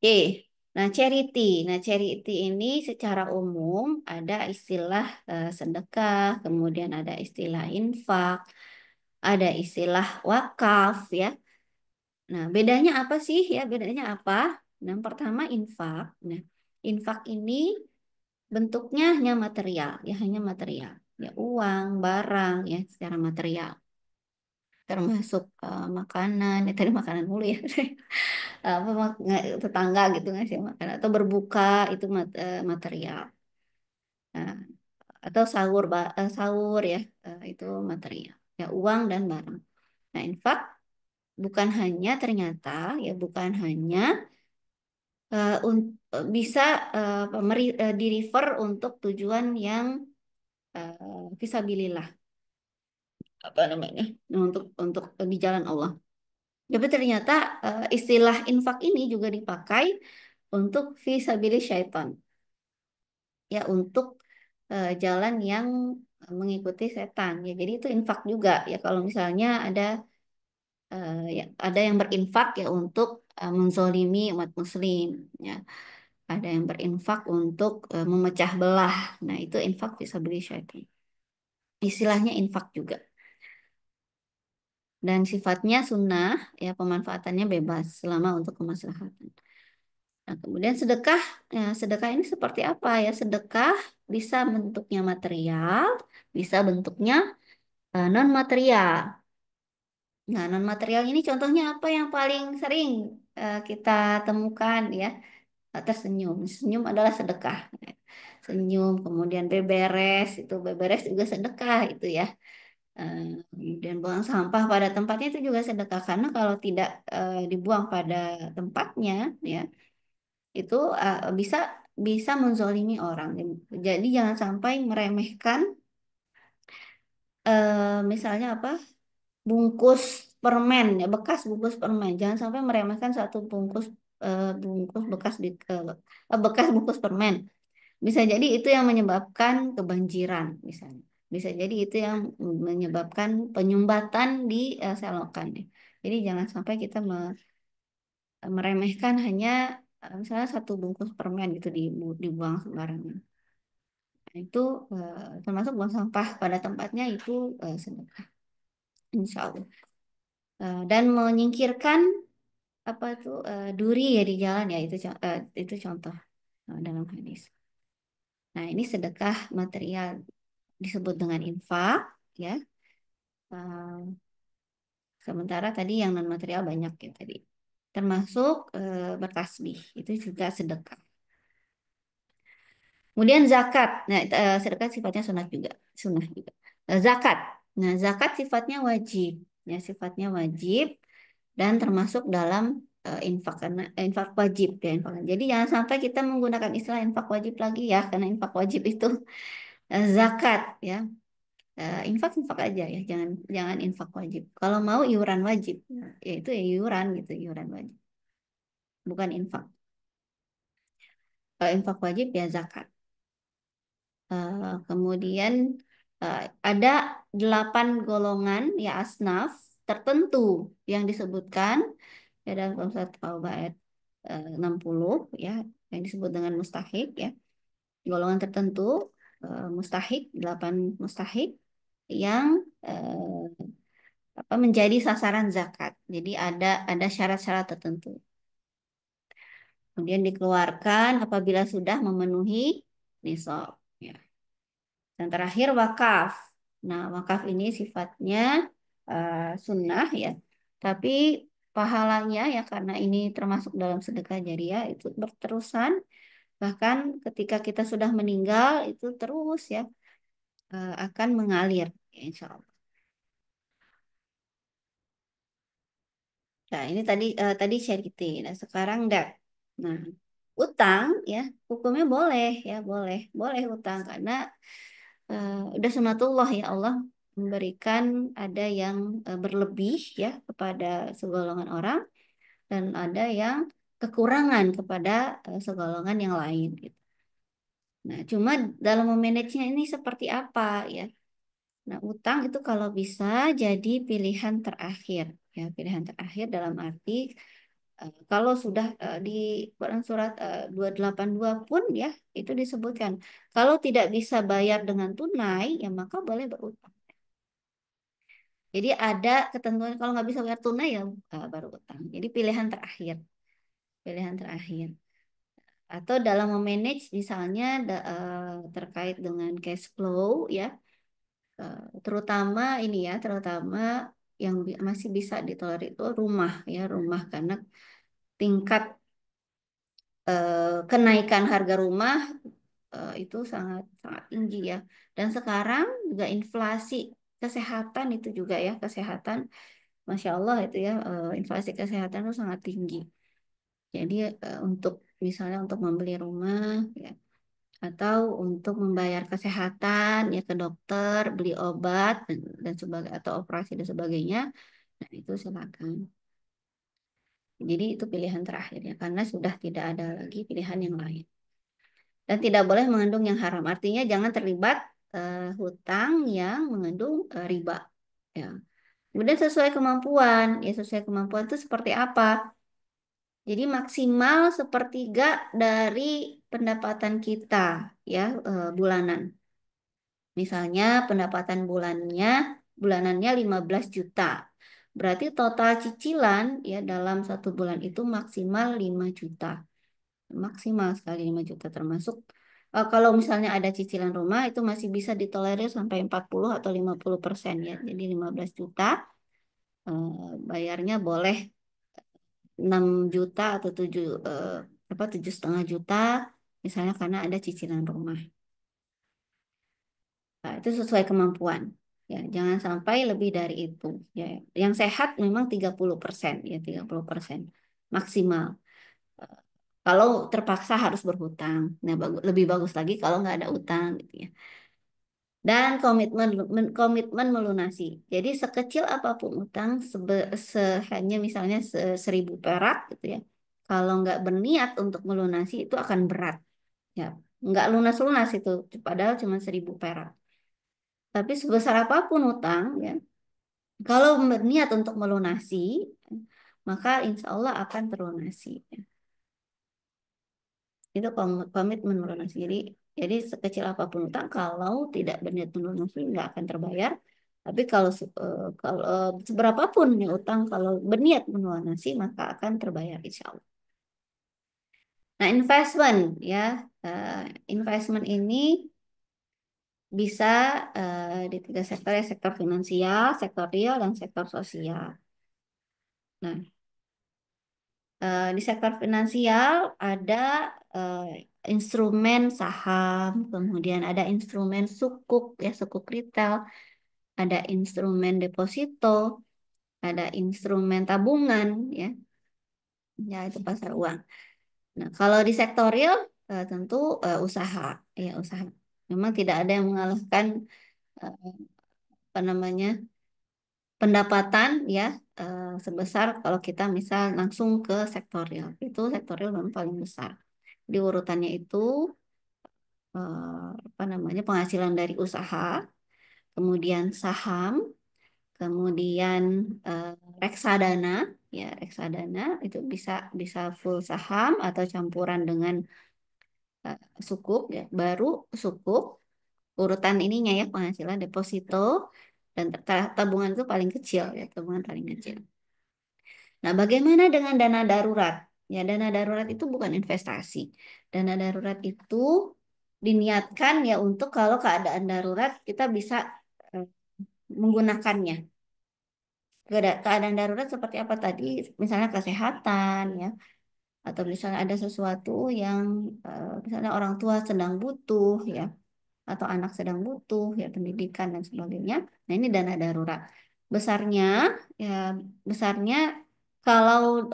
Oke. Nah charity ini secara umum ada istilah sedekah, kemudian ada istilah infak, ada istilah wakaf ya. Nah, bedanya apa sih ya? Bedanya apa? Nah, yang pertama infak. Nah, infak ini bentuknya hanya material, ya hanya material. ya uang, barang ya secara material, termasuk makanan. Ya tadi makanan mulu ya. Apa tetangga gitu ngasih makanan atau berbuka itu material. Nah, atau sahur ya itu material. Ya uang dan barang. Nah, infak bukan hanya ternyata ya bukan hanya bisa di-refer untuk tujuan yang fisabilillah apa namanya untuk di jalan Allah. Tapi ternyata istilah infak ini juga dipakai untuk fisabilis syaitan ya untuk jalan yang mengikuti setan ya. Jadi itu infak juga ya kalau misalnya ya, ada yang berinfak ya untuk menzolimi umat muslim ya. Ada yang berinfak untuk memecah belah. Nah, itu infak fisabilis syaitan. Istilahnya infak juga. Dan sifatnya sunnah, ya pemanfaatannya bebas selama untuk kemaslahatan. Nah, kemudian sedekah, ya, sedekah ini seperti apa ya? Sedekah bisa bentuknya material, bisa bentuknya non material. Nah, non material ini contohnya apa yang paling sering kita temukan ya? Tersenyum. Senyum adalah sedekah. Senyum, kemudian beberes, itu beberes juga sedekah itu ya. Kemudian buang sampah pada tempatnya itu juga sedekah karena kalau tidak dibuang pada tempatnya ya itu bisa bisa menzolimi orang. Jadi jangan sampai meremehkan misalnya apa bungkus permen ya bekas bungkus permen. Jangan sampai meremehkan satu bungkus bekas bungkus permen. Bisa jadi itu yang menyebabkan kebanjiran misalnya. Bisa jadi itu yang menyebabkan penyumbatan di selokan ya. Jadi jangan sampai kita meremehkan hanya misalnya satu bungkus permen gitu dibuang sembarangan. Nah, itu termasuk buang sampah pada tempatnya itu sedekah, insya Allah. Dan menyingkirkan apa tuh duri ya di jalan ya itu contoh dalam hadis. Nah, ini sedekah material disebut dengan infak ya. Eh, Sementara tadi yang non material banyak ya tadi. Termasuk bertasbih itu juga sedekah. Kemudian zakat. Nah, sedekah sifatnya sunat juga, sunnah juga. Zakat. Nah, zakat sifatnya wajib. Ya, sifatnya wajib dan termasuk dalam infak karena infak wajib ya infak. Jadi jangan sampai kita menggunakan istilah infak wajib lagi ya karena infak wajib itu zakat ya. Infak infak aja ya jangan jangan infak wajib kalau mau iuran wajib ya itu ya iuran gitu iuran wajib bukan infak. Kalau infak wajib ya zakat. Kemudian ada 8 golongan ya asnaf tertentu yang disebutkan ya dalam surat Taubah ayat 60 ya yang disebut dengan mustahik ya golongan tertentu mustahik 8 mustahik yang menjadi sasaran zakat. Jadi ada syarat-syarat tertentu. Kemudian dikeluarkan apabila sudah memenuhi nisab. Ya. Dan terakhir wakaf. Nah, wakaf ini sifatnya sunnah ya. Tapi pahalanya ya karena ini termasuk dalam sedekah jariah itu berterusan. Bahkan ketika kita sudah meninggal itu terus ya akan mengalir. Ya, insya Allah. Nah, ini tadi charity. Nah, sekarang enggak. Nah, utang ya, hukumnya boleh ya, boleh. Boleh utang karena udah sunatullah ya Allah memberikan ada yang berlebih ya kepada segolongan orang dan ada yang kekurangan kepada segolongan yang lain gitu. Nah, cuma dalam memanagenya ini seperti apa ya? Nah, utang itu kalau bisa jadi pilihan terakhir ya, pilihan terakhir dalam arti kalau sudah di Quran surat 282 pun ya itu disebutkan kalau tidak bisa bayar dengan tunai ya maka boleh berutang. Jadi ada ketentuan kalau nggak bisa bayar tunai ya baru utang. Jadi pilihan terakhir, pilihan terakhir. Atau dalam memanage misalnya terkait dengan cash flow ya Terutama ini ya, terutama yang masih bisa ditolerir itu rumah ya, rumah karena tingkat kenaikan harga rumah itu sangat sangat tinggi ya. Dan sekarang juga inflasi kesehatan itu juga ya, kesehatan, Masya Allah itu ya, inflasi kesehatan itu sangat tinggi. Jadi untuk misalnya untuk membeli rumah ya, atau untuk membayar kesehatan ya ke dokter, beli obat dan sebagainya atau operasi dan sebagainya, nah itu silakan. Jadi itu pilihan terakhirnya karena sudah tidak ada lagi pilihan yang lain. Dan tidak boleh mengandung yang haram. Artinya jangan terlibat hutang yang mengandung riba. Ya. Kemudian sesuai kemampuan, ya sesuai kemampuan itu seperti apa? Jadi maksimal sepertiga dari pendapatan kita ya bulanan. Misalnya pendapatan bulanannya 15 juta. Berarti total cicilan ya dalam satu bulan itu maksimal 5 juta. Maksimal sekali 5 juta termasuk kalau misalnya ada cicilan rumah itu masih bisa ditolerir sampai 40 atau 50% ya. Jadi 15 juta bayarnya boleh 6 juta atau 7,5 juta misalnya karena ada cicilan rumah. Nah, itu sesuai kemampuan. Ya, jangan sampai lebih dari itu. Ya, yang sehat memang 30% ya 30% maksimal. Kalau terpaksa harus berhutang, nah lebih bagus lagi kalau nggak ada utang gitu ya. Dan komitmen melunasi. Jadi sekecil apapun utang, hanya misalnya 1.000 perak gitu ya. Kalau nggak berniat untuk melunasi itu akan berat. Ya, nggak lunas-lunas itu, padahal cuma 1.000 perak. Tapi sebesar apapun utang, ya, kalau berniat untuk melunasi, maka insya Allah akan terlunasi. Itu komitmen melunasi. Jadi sekecil apapun utang, kalau tidak berniat melunasi nggak akan terbayar. Tapi kalau seberapapun nih utang, kalau berniat melunasi maka akan terbayar insya Allah. Nah investment ya, eh, investment ini bisa di tiga sektor ya, sektor finansial, sektor real, dan sektor sosial. Nah di sektor finansial ada eh, instrumen saham, kemudian ada instrumen sukuk ya sukuk retail, ada instrumen deposito, ada instrumen tabungan ya, ya itu pasar uang. Nah kalau di sektor real tentu usaha ya usaha. Memang tidak ada yang mengalahkan eh, apa namanya pendapatan ya sebesar kalau kita misal langsung ke sektor real. Itu sektor real memang paling besar. Di urutannya itu apa namanya penghasilan dari usaha, kemudian saham, kemudian eh, reksadana, ya reksadana itu bisa bisa full saham atau campuran dengan sukuk, ya baru sukuk urutan ininya ya penghasilan deposito dan tabungan itu paling kecil ya tabungan paling kecil. Nah, bagaimana dengan dana darurat? Ya, dana darurat itu bukan investasi. Dana darurat itu diniatkan ya untuk kalau keadaan darurat kita bisa eh, menggunakannya. Keadaan darurat seperti apa tadi? Misalnya kesehatan ya, atau misalnya ada sesuatu yang misalnya orang tua sedang butuh ya, atau anak sedang butuh ya pendidikan dan sebagainya. Nah, ini dana darurat. Besarnya ya besarnya kalau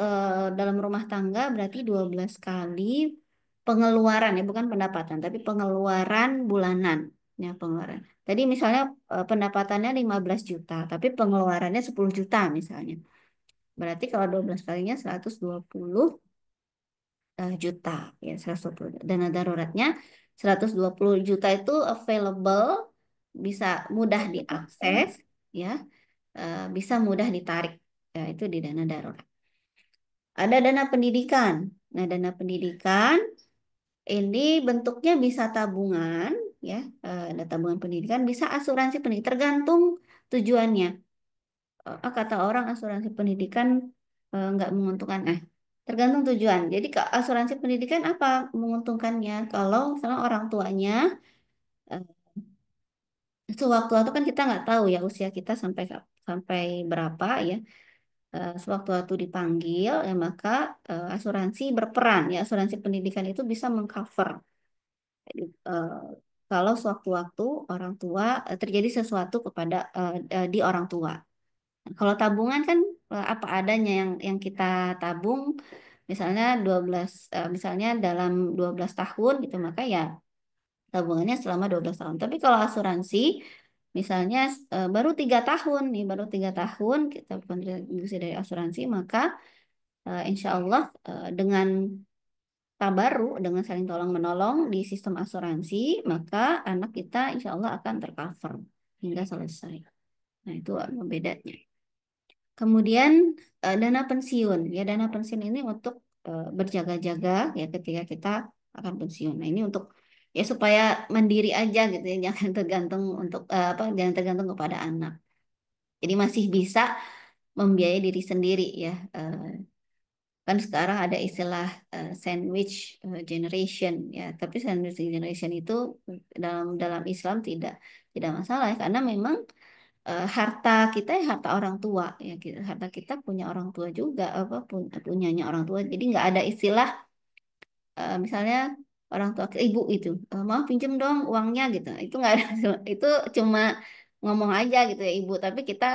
dalam rumah tangga berarti 12 kali pengeluaran ya bukan pendapatan tapi pengeluaran bulanan ya pengeluaran. Tadi misalnya pendapatannya 15 juta tapi pengeluarannya 10 juta misalnya. Berarti kalau 12 kalinya 120 juta ya 120 dana daruratnya 120 juta itu available bisa mudah diakses ya bisa mudah ditarik ya itu di dana darurat. Ada dana pendidikan. Nah dana pendidikan ini bentuknya bisa tabungan ya ada tabungan pendidikan bisa asuransi pendidikan tergantung tujuannya. Kata orang asuransi pendidikan nggak menguntungkan. Tergantung tujuan. Jadi ke asuransi pendidikan apa menguntungkannya? Kalau misalnya orang tuanya eh, sewaktu-waktu kan kita nggak tahu ya usia kita sampai berapa ya. Sewaktu-waktu dipanggil ya maka asuransi berperan ya, asuransi pendidikan itu bisa mengcover eh, kalau sewaktu-waktu orang tua terjadi sesuatu kepada di orang tua. Kalau tabungan kan apa adanya yang kita tabung misalnya 12 misalnya dalam 12 tahun gitu maka ya tabungannya selama 12 tahun. Tapi kalau asuransi misalnya baru 3 tahun nih, baru 3 tahun kita kontribusi dari asuransi maka insya Allah dengan tabaru dengan saling tolong menolong di sistem asuransi maka anak kita insya Allah akan tercover hingga selesai. Nah itu bedanya. Kemudian dana pensiun ya, dana pensiun ini untuk berjaga-jaga ya ketika kita akan pensiun. Nah ini untuk ya supaya mandiri aja gitu ya, jangan tergantung untuk apa, jangan tergantung kepada anak. Jadi masih bisa membiayai diri sendiri ya. Kan sekarang ada istilah sandwich generation ya, tapi sandwich generation itu dalam dalam Islam tidak masalah ya, karena memang harta kita ya harta orang tua ya, harta kita punya orang tua juga apa punyanya orang tua, jadi nggak ada istilah misalnya orang tua ke ibu itu mau pinjem dong uangnya gitu, itu nggak ada itu cuma ngomong aja gitu ya ibu, tapi kita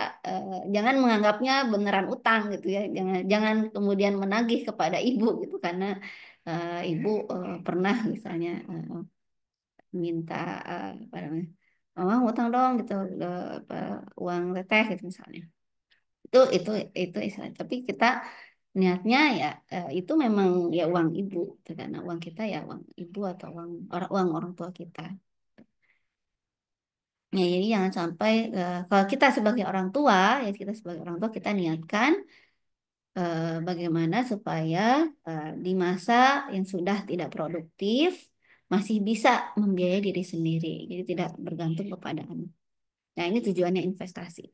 jangan menganggapnya beneran utang gitu ya, jangan jangan kemudian menagih kepada ibu gitu karena ibu pernah misalnya minta apa namanya, mama utang dong gitu apa, uang teteh gitu misalnya, itu itu istilah, tapi kita niatnya ya itu memang ya uang ibu gitu, karena uang kita ya uang ibu atau uang orang tua kita ya, jadi jangan sampai kalau kita sebagai orang tua ya, kita sebagai orang tua kita niatkan bagaimana supaya di masa yang sudah tidak produktif masih bisa membiayai diri sendiri, jadi tidak bergantung kepada anak. Nah ini tujuannya investasi.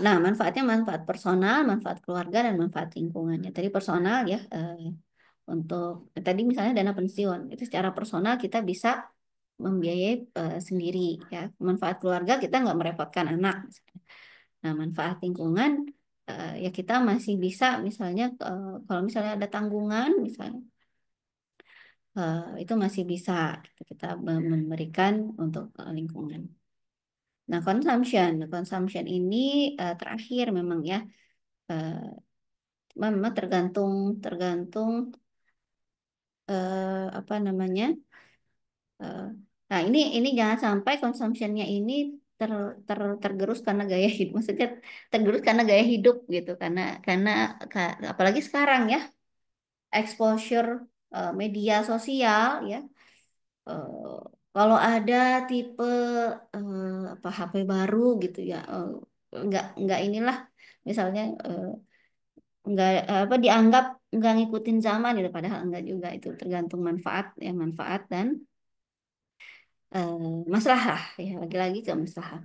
Nah, manfaatnya manfaat personal, manfaat keluarga, dan manfaat lingkungannya. Tadi personal ya, untuk tadi misalnya dana pensiun, itu secara personal kita bisa membiayai sendiri ya. Manfaat keluarga kita nggak merepotkan anak. Misalnya. Nah, manfaat lingkungan ya kita masih bisa misalnya kalau misalnya ada tanggungan misalnya itu masih bisa kita memberikan untuk lingkungan. Nah, consumption ini terakhir memang ya. eh, Memang tergantung tergantung apa namanya. eh, nah, ini jangan sampai consumptionnya ini ter, tergerus karena gaya hidup. Maksudnya tergerus karena gaya hidup gitu. Karena apalagi sekarang ya exposure media sosial ya. eh, Kalau ada tipe apa HP baru gitu ya, nggak inilah misalnya nggak apa dianggap nggak ngikutin zaman gitu, padahal enggak juga, itu tergantung manfaat ya, manfaat dan maslahah ya, lagi-lagi ke maslahah.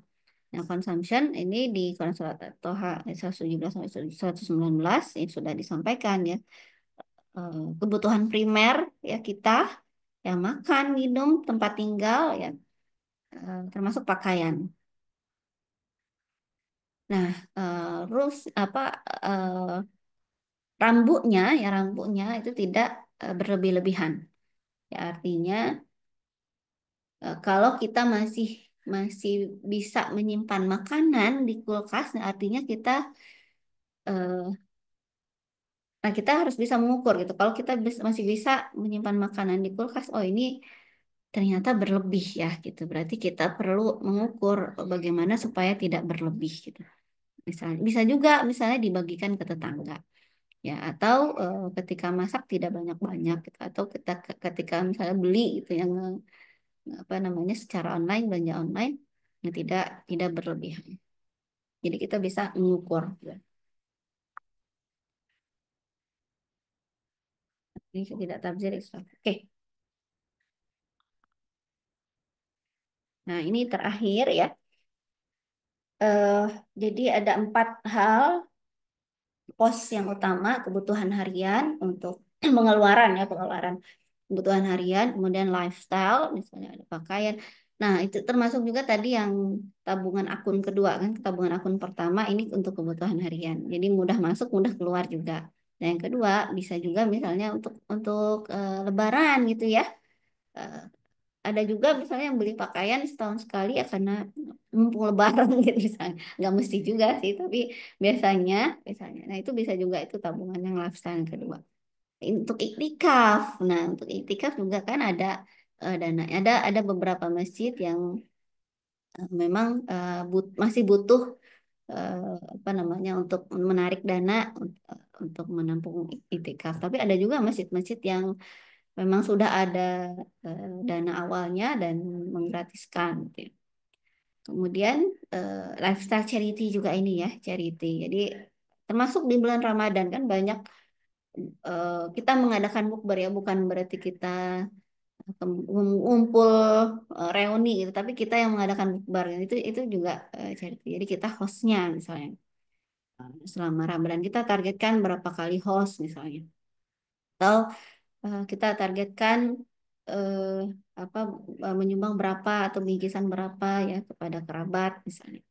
Nah, consumption ini di Quran surat Toha ayat 117 sampai 119 yang sudah disampaikan ya, kebutuhan primer ya kita ya, makan, minum, tempat tinggal ya, termasuk pakaian. Nah, terus apa rambutnya itu tidak berlebih-lebihan. Ya, artinya kalau kita masih masih bisa menyimpan makanan di kulkas, nah artinya kita nah kita harus bisa mengukur gitu. Kalau kita masih bisa menyimpan makanan di kulkas, oh ini ternyata berlebih ya gitu. Berarti kita perlu mengukur bagaimana supaya tidak berlebih gitu. Misalnya bisa juga misalnya dibagikan ke tetangga ya, atau ketika masak tidak banyak-banyak gitu, atau ketika misalnya beli gitu yang apa namanya secara online, belanja online yang tidak berlebihan. Jadi kita bisa mengukur ya. Ini tidak tabzir israf. Oke. Nah, ini terakhir ya. eh jadi ada 4 hal pos yang utama kebutuhan harian untuk pengeluaran ya, pengeluaran kebutuhan harian, kemudian lifestyle, misalnya ada pakaian, Nah, itu termasuk juga tadi yang tabungan akun kedua kan, tabungan akun pertama ini untuk kebutuhan harian. Jadi mudah masuk, mudah keluar juga. Dan yang kedua bisa juga misalnya untuk Lebaran gitu ya. Eh, ada juga misalnya yang beli pakaian setahun sekali ya karena mumpung Lebaran gitu misalnya. Nggak mesti juga sih, tapi biasanya, biasanya. Nah itu bisa juga itu tabungan yang lifestyle yang kedua. Untuk iktikaf, nah untuk iktikaf juga kan ada dana. Ada beberapa masjid yang memang masih butuh apa namanya untuk menarik dana untuk menampung iktikaf. Tapi ada juga masjid-masjid yang memang sudah ada dana awalnya dan menggratiskan gitu ya. Kemudian lifestyle charity juga ini ya, charity. Jadi termasuk di bulan Ramadan kan banyak kita mengadakan bukber ya, bukan berarti kita ngumpul reuni gitu, tapi kita yang mengadakan bukber itu juga charity. Jadi kita hostnya misalnya. Selama Ramadan kita targetkan berapa kali host misalnya. Atau kita targetkan eh, apa menyumbang berapa atau bingkisan berapa ya kepada kerabat misalnya.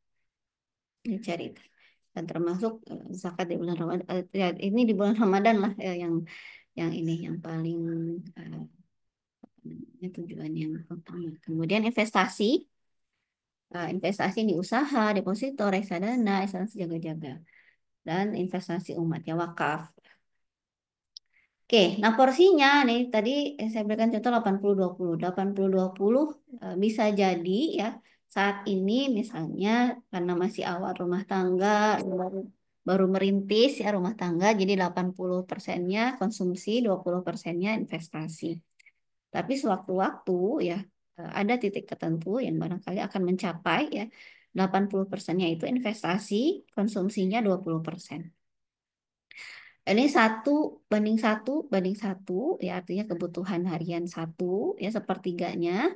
Ini charity. Dan termasuk zakat di bulan Ramadan. Ya, ini di bulan Ramadan lah yang ini yang paling eh, tujuan yang utama. Kemudian investasi, investasi di usaha, deposito, reksadana, asuransi jaga-jaga, dan investasi umat ya wakaf. Oke, nah porsinya nih tadi saya berikan contoh 80-20. 80-20 bisa jadi ya saat ini misalnya karena masih awal rumah tangga, baru baru merintis ya rumah tangga, jadi 80%-nya konsumsi, 20%-nya investasi. Tapi sewaktu-waktu ya ada titik tertentu yang barangkali akan mencapai ya 80%-nya itu investasi, konsumsinya 20%. Ini satu banding satu ya artinya kebutuhan harian satu ya sepertiganya,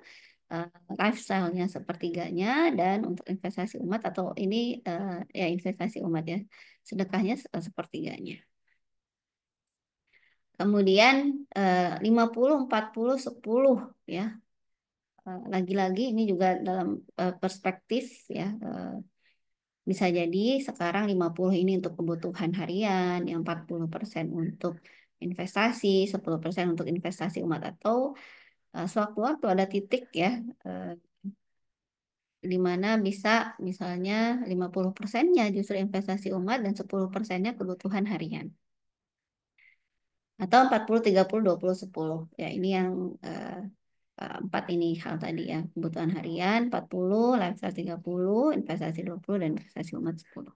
eh, lifestyle-nya sepertiganya dan untuk investasi umat atau ini ya investasi umat ya sedekahnya sepertiganya. Kemudian 50-40-10 ya. Lagi-lagi ini juga dalam perspektif ya bisa jadi sekarang 50 ini untuk kebutuhan harian, yang 40% untuk investasi, 10% untuk investasi umat atau sewaktu-waktu ada titik ya eh, di mana bisa misalnya 50%-nya justru investasi umat dan 10%-nya kebutuhan harian. Atau 40-30-20-10. Ya, ini yang eh, empat ini hal tadi ya. Kebutuhan harian 40, lifestyle 30, investasi 20, dan investasi umat 10.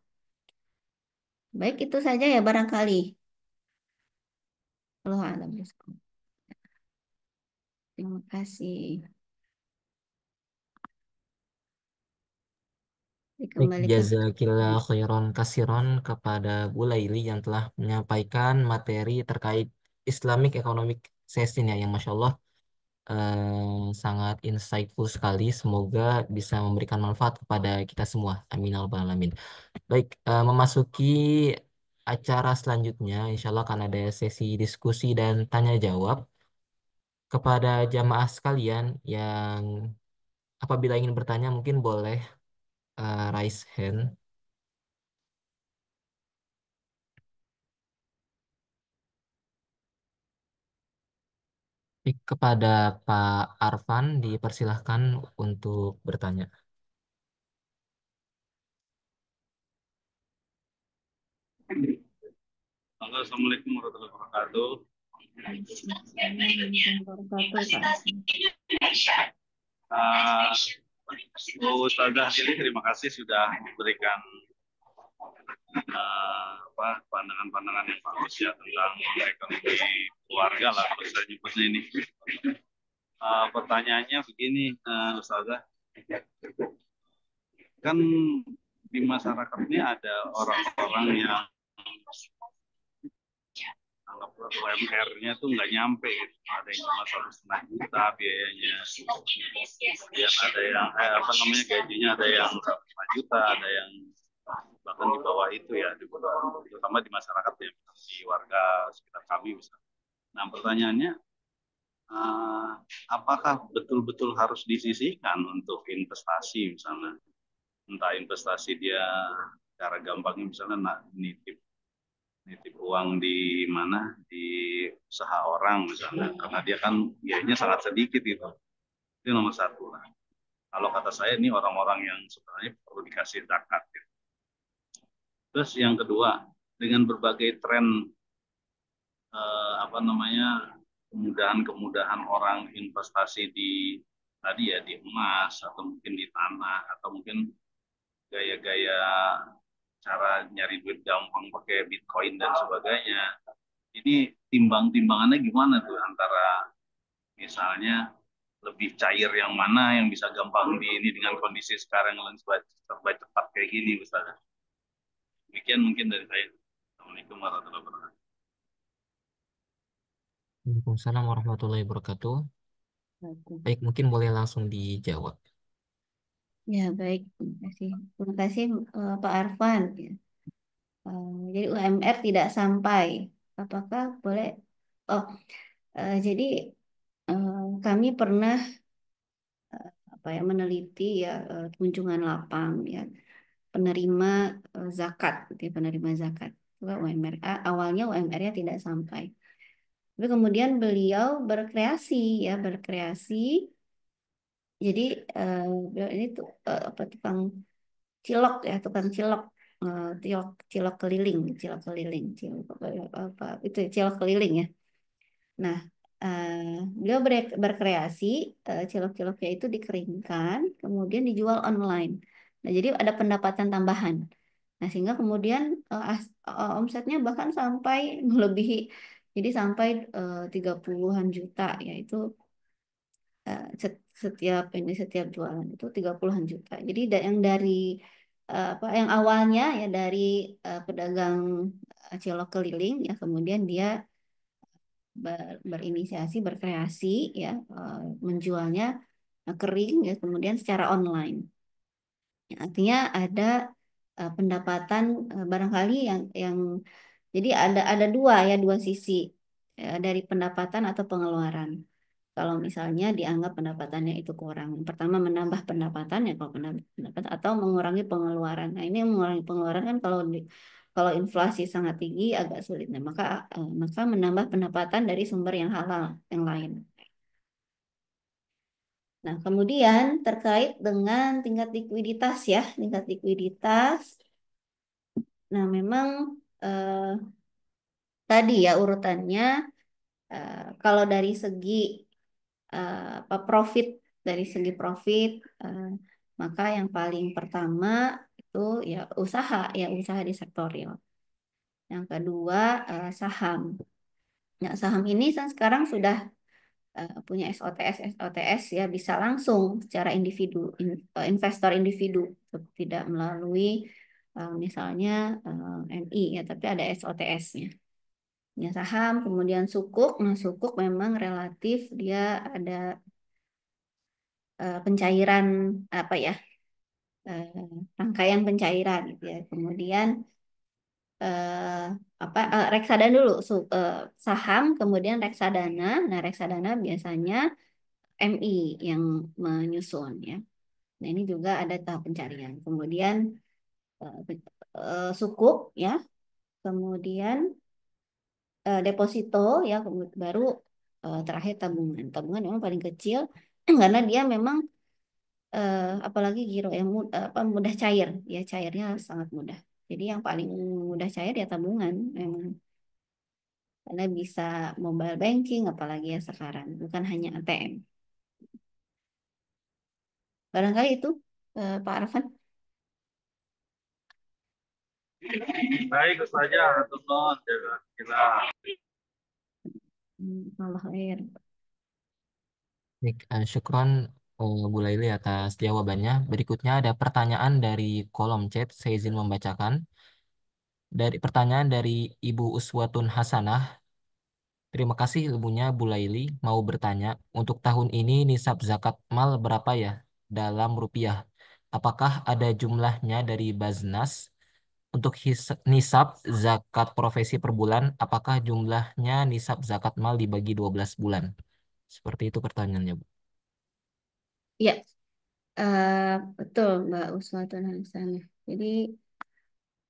Baik, itu saja ya barangkali. Allah alam bisawab. Terima kasih. Dikembalikan. Jazakillah khairan kasiron kepada Bu Laili yang telah menyampaikan materi terkait Islamic Economic Session ya, yang Masya Allah sangat insightful sekali. Semoga bisa memberikan manfaat kepada kita semua. Amin ya rabbal alamin. Baik, memasuki acara selanjutnya, insya Allah akan ada sesi diskusi dan tanya jawab kepada jamaah sekalian yang apabila ingin bertanya mungkin boleh raise hand. Kepada Pak Arfan dipersilahkan untuk bertanya. Halo, Assalamualaikum warahmatullahi wabarakatuh. Uh, Bu Ustazah ini terima kasih sudah memberikan pandangan-pandangan yang bagus ya tentang ekonomi keluarga lah kalau saya nyebutnya ini. Pertanyaannya begini, Ustazah, kan di masyarakat ini ada orang-orang yang anggaplah UMR-nya tuh nggak nyampe gitu. Ada yang cuma 1,5 juta biayanya, ya ada yang gajinya ada yang 5 juta, ada yang bahkan di bawah itu ya, terutama di masyarakat ya, di warga sekitar kami misalnya. Nah pertanyaannya, eh, apakah betul-betul harus disisihkan untuk investasi misalnya, entah investasi dia cara gampangnya misalnya nitip nitip uang di mana di usaha orang misalnya, karena dia kan biayanya sangat sedikit gitu. Itu nomor satu lah. Kalau kata saya ini orang-orang yang sebenarnya perlu dikasih zakat gitu. Terus yang kedua, dengan berbagai tren apa namanya, kemudahan-kemudahan orang investasi di tadi ya di emas atau mungkin di tanah atau mungkin gaya-gaya cara nyari duit gampang pakai Bitcoin dan sebagainya. Ini timbang-timbangannya gimana tuh antara misalnya lebih cair yang mana yang bisa gampang di ini dengan kondisi sekarang yang serba cepat kayak gini misalnya. Demikian mungkin dari saya. Assalamualaikum warahmatullahi wabarakatuh. Waalaikumsalam warahmatullahi wabarakatuh. Bagus. Baik, mungkin boleh langsung dijawab. Ya, baik. Terima kasih Pak Arfan. Ya. Jadi UMR tidak sampai. Apakah boleh? Oh, jadi kami pernah apa ya meneliti ya kunjungan lapang ya penerima zakat, gitu ya, penerima zakat. Itu kan UMR. Awalnya UMR-nya tidak sampai. Tapi kemudian beliau berkreasi ya berkreasi. Jadi beliau ini tuh apa tukang cilok ya tukang cilok cilok cilok keliling cilok apa itu ya, cilok keliling ya. Nah, beliau berkreasi cilok-ciloknya itu dikeringkan, kemudian dijual online. Nah, jadi ada pendapatan tambahan. Nah, sehingga kemudian omsetnya bahkan sampai melebihi, jadi sampai 30-an juta, yaitu setiap jualan itu 30-an juta. Jadi yang dari apa yang awalnya ya dari pedagang cilok keliling ya kemudian dia berinisiasi berkreasi ya menjualnya kering ya kemudian secara online. Ya, artinya ada pendapatan barangkali yang jadi ada dua sisi dari pendapatan atau pengeluaran. Kalau misalnya dianggap pendapatannya itu kurang, yang pertama menambah pendapatan ya kalau pendapatan atau mengurangi pengeluaran. Nah ini yang mengurangi pengeluaran kan kalau inflasi sangat tinggi agak sulit. Nah maka menambah pendapatan dari sumber yang halal yang lain. Nah kemudian terkait dengan tingkat likuiditas ya, tingkat likuiditas. Nah memang eh, tadi ya urutannya kalau dari segi apa profit dari segi profit eh, maka yang paling pertama itu ya usaha di sektor real. Yang kedua saham. Nah, saham ini kan sekarang sudah punya SOTS ya bisa langsung secara individu investor individu tidak melalui misalnya MI ya tapi ada SOTS-nya. Ya saham kemudian sukuk. Nah sukuk memang relatif dia ada pencairan apa ya eh, rangkaian pencairan gitu ya. Kemudian eh, reksadana dulu saham kemudian reksadana. Nah, reksadana biasanya MI yang menyusun ya. Nah, ini juga ada tahap pencarian. Kemudian sukuk ya. Kemudian deposito ya baru terakhir tabungan. Tabungan memang paling kecil karena dia memang apalagi giro yang mudah cair ya cairnya sangat mudah jadi yang paling mudah cair ya tabungan memang karena bisa mobile banking apalagi ya sekarang bukan hanya ATM barangkali itu Pak Arfan. Baik saja, teman. Kita Allah khair. Baik, syukron Bu Laili atas jawabannya. Berikutnya ada pertanyaan dari kolom chat. Saya izin membacakan. Dari pertanyaan dari Ibu Uswatun Hasanah. Terima kasih ilmunya Bu Laili. Mau bertanya, untuk tahun ini nisab zakat mal berapa ya dalam rupiah? Apakah ada jumlahnya dari Baznas? Untuk nisab zakat profesi per bulan, apakah jumlahnya nisab zakat mal dibagi 12 bulan? Seperti itu pertanyaannya, Bu. Ya, betul Mbak Uswatun Hasanah. Jadi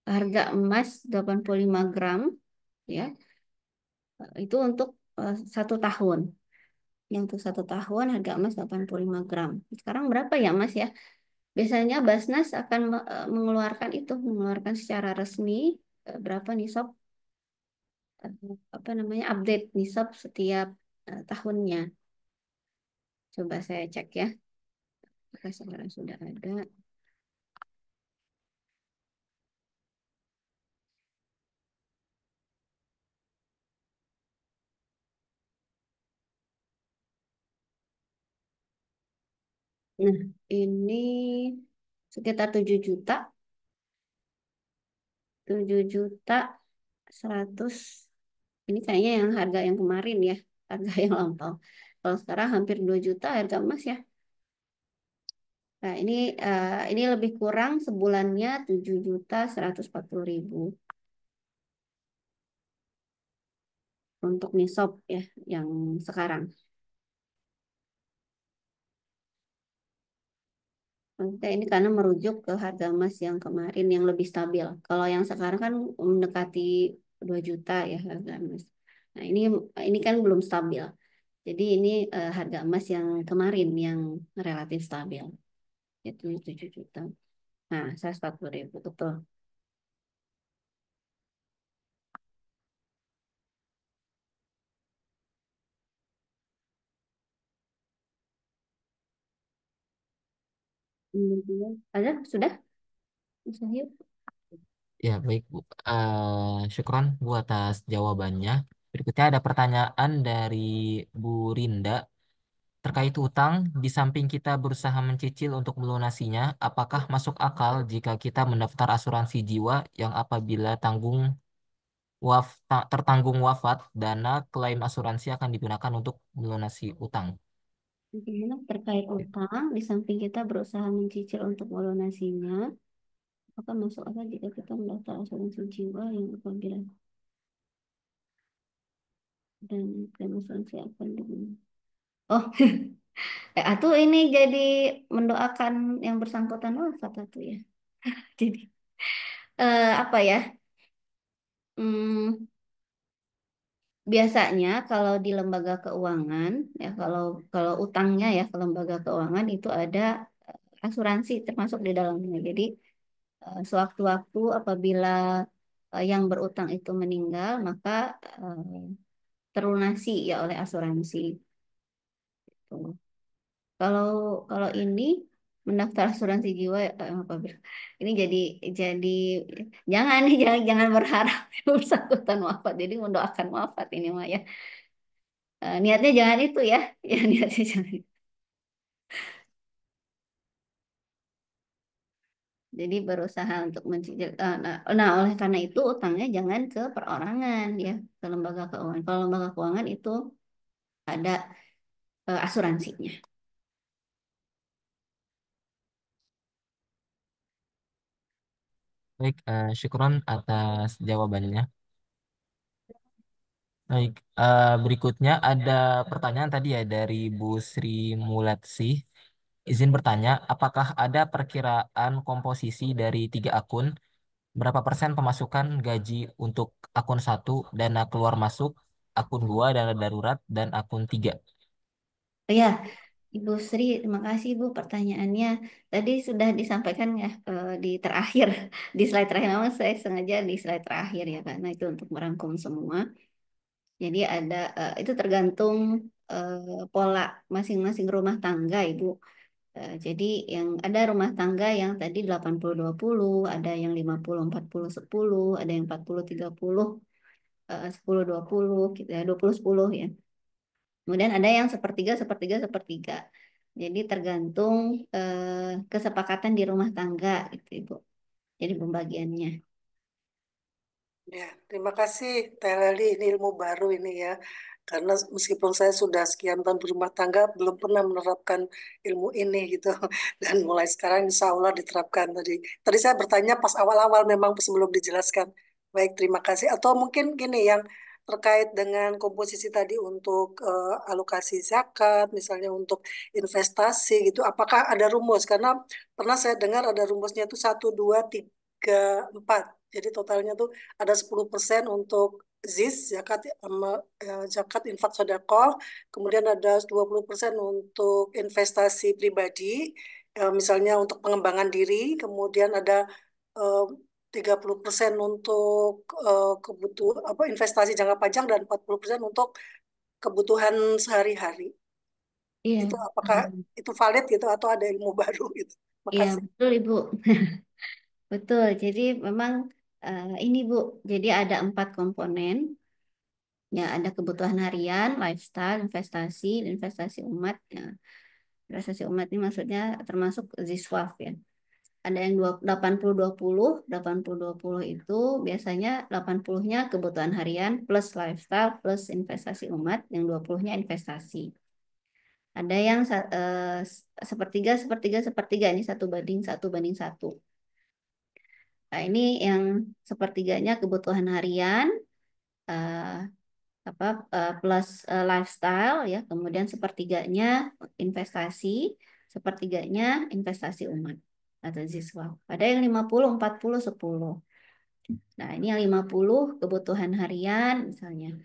harga emas 85 gram ya itu untuk 1 tahun. Yang untuk 1 tahun harga emas 85 gram. Sekarang berapa ya Mas ya? Biasanya Basnas akan mengeluarkan secara resmi berapa nisab apa namanya update nisab setiap tahunnya. Coba saya cek ya. Apakah sekarang sudah ada? Nah, ini sekitar 7 juta 100. Ini kayaknya yang harga yang kemarin ya, harga yang lampau. Kalau sekarang hampir 2 juta harga emas ya. Nah, ini lebih kurang sebulannya 7.140.000 untuk nisab ya yang sekarang. Maksudnya ini karena merujuk ke harga emas yang kemarin yang lebih stabil. Kalau yang sekarang kan mendekati 2 juta ya harga emas. Nah, ini kan belum stabil. Jadi ini harga emas yang kemarin yang relatif stabil, yaitu 7 juta. Nah, 140.000, betul. Ada? Sudah? Mustahil? Ya, baik, Bu. Syukron, Bu, atas jawabannya. Berikutnya ada pertanyaan dari Bu Rinda. Terkait hutang, di samping kita berusaha mencicil untuk melunasinya, apakah masuk akal jika kita mendaftar asuransi jiwa yang apabila tertanggung wafat, dana klaim asuransi akan digunakan untuk melunasi utang? Bagaimana terkait utang, di samping kita berusaha mencicil untuk melunasinya, apakah masuk akal jika kita mendaftar asuransi jiwa yang apabila dan klaim asuransi akan digunakan? Oh, atau ini jadi mendoakan yang bersangkutan wafat atau ya. Jadi apa ya? Hmm, biasanya kalau di lembaga keuangan ya kalau kalau utangnya ya ke lembaga keuangan itu ada asuransi termasuk di dalamnya. Jadi sewaktu-waktu apabila yang berutang itu meninggal maka terlunasi ya oleh asuransi. Tuh. Kalau kalau ini mendaftar asuransi jiwa apabila ini jadi jangan nih jangan berharap bersangkutan wafat. Jadi mendoakan wafat ini mah ya. Niatnya jangan itu ya. Ya niatnya jangan. Jadi berusaha untuk mencicil. Nah, oleh karena itu utangnya jangan ke perorangan ya, ke lembaga keuangan. Kalau lembaga keuangan itu ada asuransinya. Baik, syukron atas jawabannya. Baik, berikutnya ada pertanyaan tadi ya dari Bu Sri Mulatsi. Izin bertanya, apakah ada perkiraan komposisi dari 3 akun? Berapa persen pemasukan gaji untuk akun satu, dana keluar masuk, akun dua, dana darurat, dan akun tiga? Ya, Ibu Sri, terima kasih Bu pertanyaannya. Tadi sudah disampaikan ya di terakhir, di slide terakhir. Memang saya sengaja di slide terakhir ya, karena itu untuk merangkum semua. Jadi itu tergantung pola masing-masing rumah tangga, Ibu. Jadi yang ada rumah tangga yang tadi 80-20, ada yang 50-40-10, ada yang 40-30, 10-20, gitu ya, 20-10 ya. Kemudian ada yang sepertiga, sepertiga, sepertiga. Jadi tergantung kesepakatan di rumah tangga, gitu Ibu. Jadi pembagiannya. Ya, terima kasih Teh Leli, ini ilmu baru ini ya. Karena meskipun saya sudah sekian tahun berumah tangga, belum pernah menerapkan ilmu ini gitu. Dan mulai sekarang insya Allah diterapkan tadi. Tadi saya bertanya pas awal-awal memang sebelum dijelaskan. Baik, terima kasih. Atau mungkin gini yang terkait dengan komposisi tadi untuk alokasi zakat, misalnya untuk investasi gitu, apakah ada rumus? Karena pernah saya dengar ada rumusnya itu 1, 2, 3, 4. Jadi totalnya tuh ada 10% untuk zakat, zakat infak sedekah, kemudian ada 20% untuk investasi pribadi, misalnya untuk pengembangan diri, kemudian ada eh, 30% untuk kebutuhan apa investasi jangka panjang dan 40% untuk kebutuhan sehari-hari. Iya, Itu apakah itu valid gitu atau ada ilmu baru gitu? iya Makasih. betul Ibu. Betul. Jadi memang ini Bu, jadi ada 4 komponen. Ya, ada kebutuhan harian, lifestyle, investasi, dan investasi umat. Ya, investasi umat ini maksudnya termasuk Ziswaf ya. Ada yang 80-20, 80-20 itu biasanya 80-nya kebutuhan harian plus lifestyle plus investasi umat, yang 20-nya investasi. Ada yang sepertiga, sepertiga, sepertiga, ini 1 banding 1 banding 1. Nah, ini yang sepertiganya kebutuhan harian, eh, apa plus lifestyle ya, kemudian sepertiganya investasi, sepertiganya investasi umat atau ziswa. Ada yang 50-40-10. Nah, ini yang 50 kebutuhan harian misalnya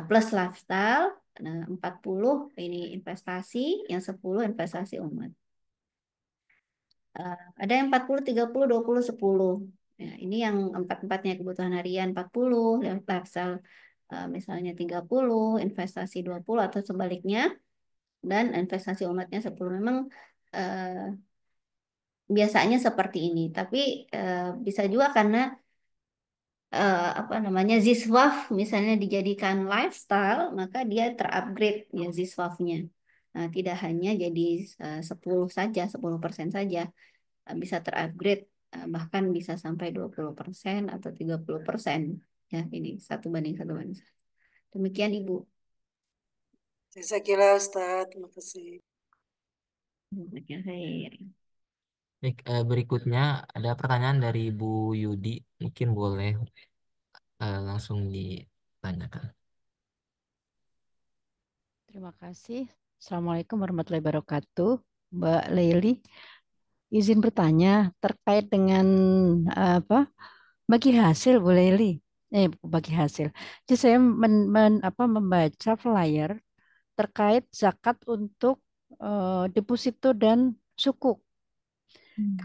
plus lifestyle, nah 40 ini investasi, yang 10 investasi umat. Ada yang 40-30-20-10. Ya, ini yang empat-empatnya kebutuhan harian 40, lifestyle misalnya 30, investasi 20 atau sebaliknya, dan investasi umatnya 10. Memang eh, biasanya seperti ini, tapi bisa juga karena apa namanya Ziswaf misalnya dijadikan lifestyle, maka dia terupgrade ya Ziswafnya. Nah, tidak hanya jadi 10 saja, 10% saja, bisa terupgrade, bahkan bisa sampai 20% atau 30%. Ya, ini 1 banding 1 banding 1. Demikian Ibu. Saya kira Ustaz, terima kasih. Demikian saya. Baik, berikutnya ada pertanyaan dari Bu Yudi. Mungkin boleh langsung ditanyakan. Terima kasih. Assalamualaikum warahmatullahi wabarakatuh. Mbak Leili, izin bertanya terkait dengan apa bagi hasil Bu Leili. Bagi hasil. Jadi saya membaca flyer terkait zakat untuk deposito dan sukuk.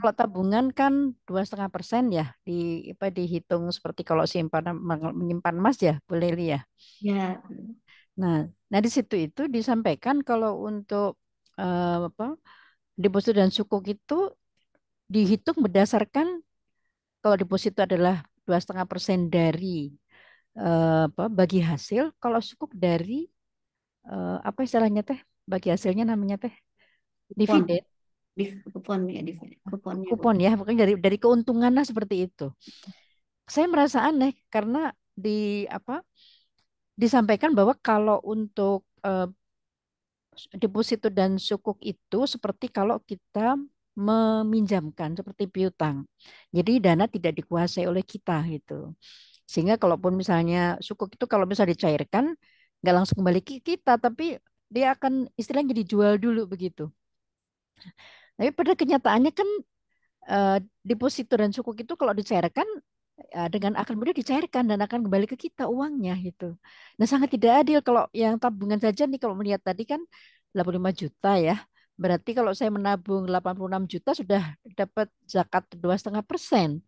Kalau tabungan kan 2,5% ya, dihitung seperti kalau menyimpan emas ya, Bu Leili ya. Ya, Nah, di situ itu disampaikan kalau untuk apa deposito dan sukuk itu dihitung berdasarkan kalau deposito adalah 2,5% dari bagi hasil, kalau sukuk dari apa istilahnya teh bagi hasilnya namanya teh kupon, dividen, kupon ya, kuponnya Bu. kupon ya, pokoknya dari keuntungan lah seperti itu. Saya merasa aneh karena di apa disampaikan bahwa kalau untuk deposito dan sukuk itu seperti kalau kita meminjamkan seperti piutang. Jadi dana tidak dikuasai oleh kita gitu. Sehingga kalaupun misalnya sukuk itu kalau bisa dicairkan nggak langsung kembali ke kita, tapi dia akan istilahnya dijual dulu begitu. Tapi pada kenyataannya kan eh, deposito dan sukuk itu kalau dicairkan dengan akan mudah dicairkan dan akan kembali ke kita uangnya gitu. Nah, sangat tidak adil kalau yang tabungan saja nih kalau melihat tadi kan 85 juta ya. Berarti kalau saya menabung 86 juta sudah dapat zakat 2,5%.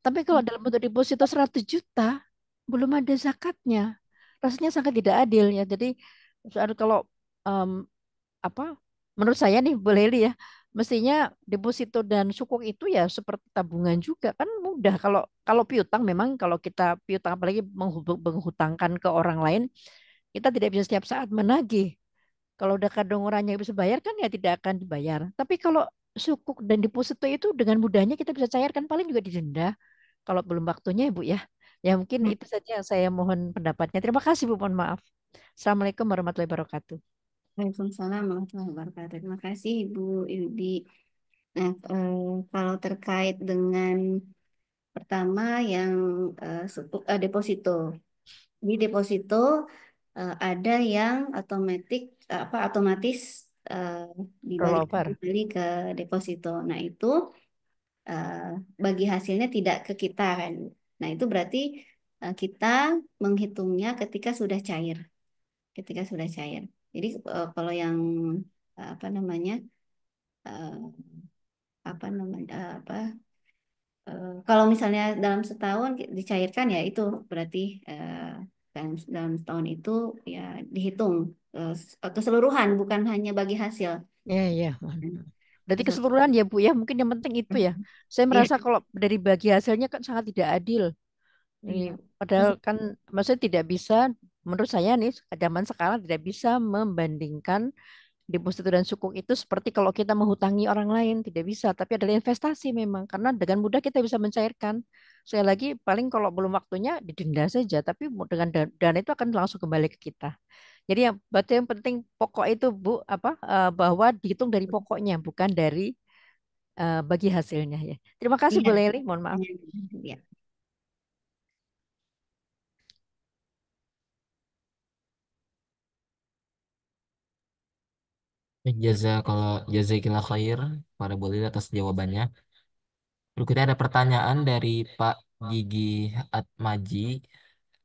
Tapi kalau dalam bentuk deposito 100 juta belum ada zakatnya. Rasanya sangat tidak adil ya. Jadi kalau em, apa menurut saya nih Bu Leli ya mestinya deposito dan sukuk itu ya seperti tabungan juga kan mudah kalau kalau piutang memang kalau kita piutang apalagi menghutangkan ke orang lain kita tidak bisa setiap saat menagih kalau udah kadang orangnya bisa bayar kan ya tidak akan dibayar tapi kalau sukuk dan deposito itu dengan mudahnya kita bisa cairkan paling juga didenda kalau belum waktunya ya Bu ya ya mungkin Hmm. itu saja yang saya mohon pendapatnya terima kasih Bu mohon maaf Assalamualaikum warahmatullahi wabarakatuh. Waalaikumsalam warahmatullahi wabarakatuh. Terima kasih Ibu Yudi. Nah, kalau terkait dengan pertama yang deposito. Di deposito ada yang otomatis eh, dibalikkan Rollover. kembali ke deposito. Nah, itu eh, bagi hasilnya tidak ke kita kan. Nah, itu berarti kita menghitungnya ketika sudah cair, ketika sudah cair. Jadi kalau yang apa namanya eh, kalau misalnya dalam setahun dicairkan ya itu berarti dalam setahun itu ya dihitung keseluruhan bukan hanya bagi hasil. Ya, ya. Berarti Kesel- keseluruhan ya Bu ya. Mungkin yang penting itu ya. Saya Iya, merasa kalau dari bagi hasilnya kan sangat tidak adil. Ini iya. padahal kan maksudnya tidak bisa, menurut saya nih zaman sekarang tidak bisa membandingkan deposito dan sukuk itu seperti kalau kita menghutangi orang lain, tidak bisa. Tapi adalah investasi memang karena dengan mudah kita bisa mencairkan. Sekali lagi paling kalau belum waktunya didenda saja, tapi dengan dana itu akan langsung kembali ke kita. Jadi yang berarti yang penting pokok itu Bu apa bahwa dihitung dari pokoknya bukan dari bagi hasilnya ya. Terima kasih Iya. Bu Leli, mohon maaf. Iya. Baik, kalau jazakillah khair pada boleh atas jawabannya. Berikutnya ada pertanyaan dari Pak Gigi Atmaji.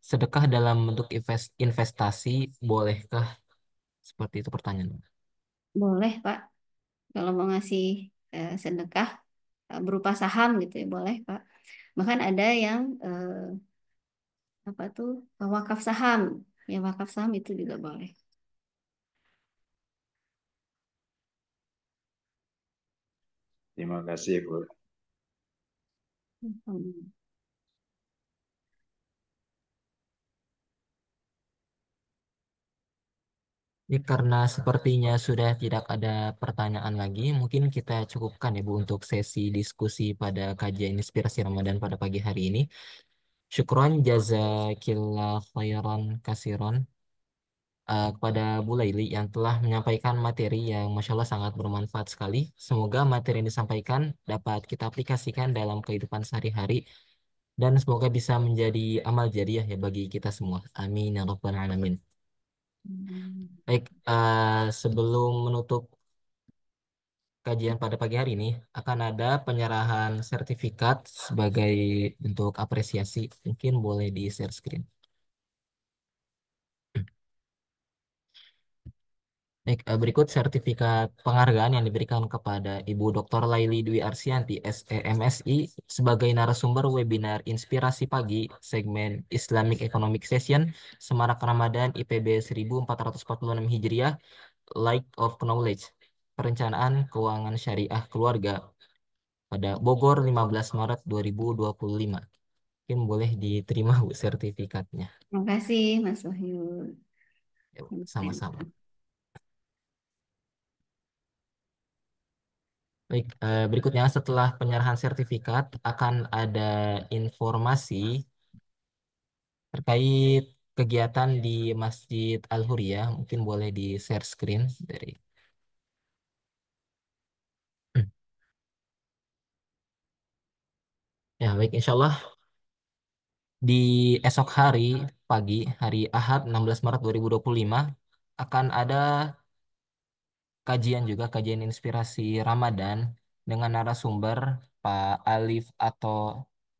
Sedekah dalam bentuk investasi bolehkah? Seperti itu pertanyaannya. Boleh Pak, kalau mau ngasih sedekah berupa saham gitu ya boleh Pak. Bahkan ada yang apa tuh wakaf saham, ya wakaf saham itu juga boleh. Terima kasih, Bu. Hmm. Ini karena sepertinya sudah tidak ada pertanyaan lagi, mungkin kita cukupkan ya Bu untuk sesi diskusi pada kajian inspirasi Ramadan pada pagi hari ini. Syukron jazakillah khairan kasiron kepada Bu Laili yang telah menyampaikan materi yang Masya Allah sangat bermanfaat sekali. Semoga materi yang disampaikan dapat kita aplikasikan dalam kehidupan sehari-hari dan semoga bisa menjadi amal jariah ya bagi kita semua. Amin ya rabbal alamin. Baik, sebelum menutup kajian pada pagi hari ini akan ada penyerahan sertifikat sebagai bentuk apresiasi. Mungkin boleh di share screen. Baik, berikut sertifikat penghargaan yang diberikan kepada Ibu Dr. Laili Dwi Arsianti, SEMSI, sebagai narasumber webinar Inspirasi Pagi, segmen Islamic Economic Session, Semarak Ramadan IPB 1446 Hijriah, Light of Knowledge, Perencanaan Keuangan Syariah Keluarga, pada Bogor 15 Maret 2025. Mungkin boleh diterima Bu sertifikatnya. Terima kasih Mas Wahyu. Ya, Bu, sama-sama. Baik, berikutnya setelah penyerahan sertifikat akan ada informasi terkait kegiatan di Masjid Al-Huriyah. Mungkin boleh di share screen dari. Ya, baik, insya Allah di esok hari pagi, hari Ahad 16 Maret 2025 akan ada kajian juga, kajian inspirasi Ramadan dengan narasumber Pak Alif atau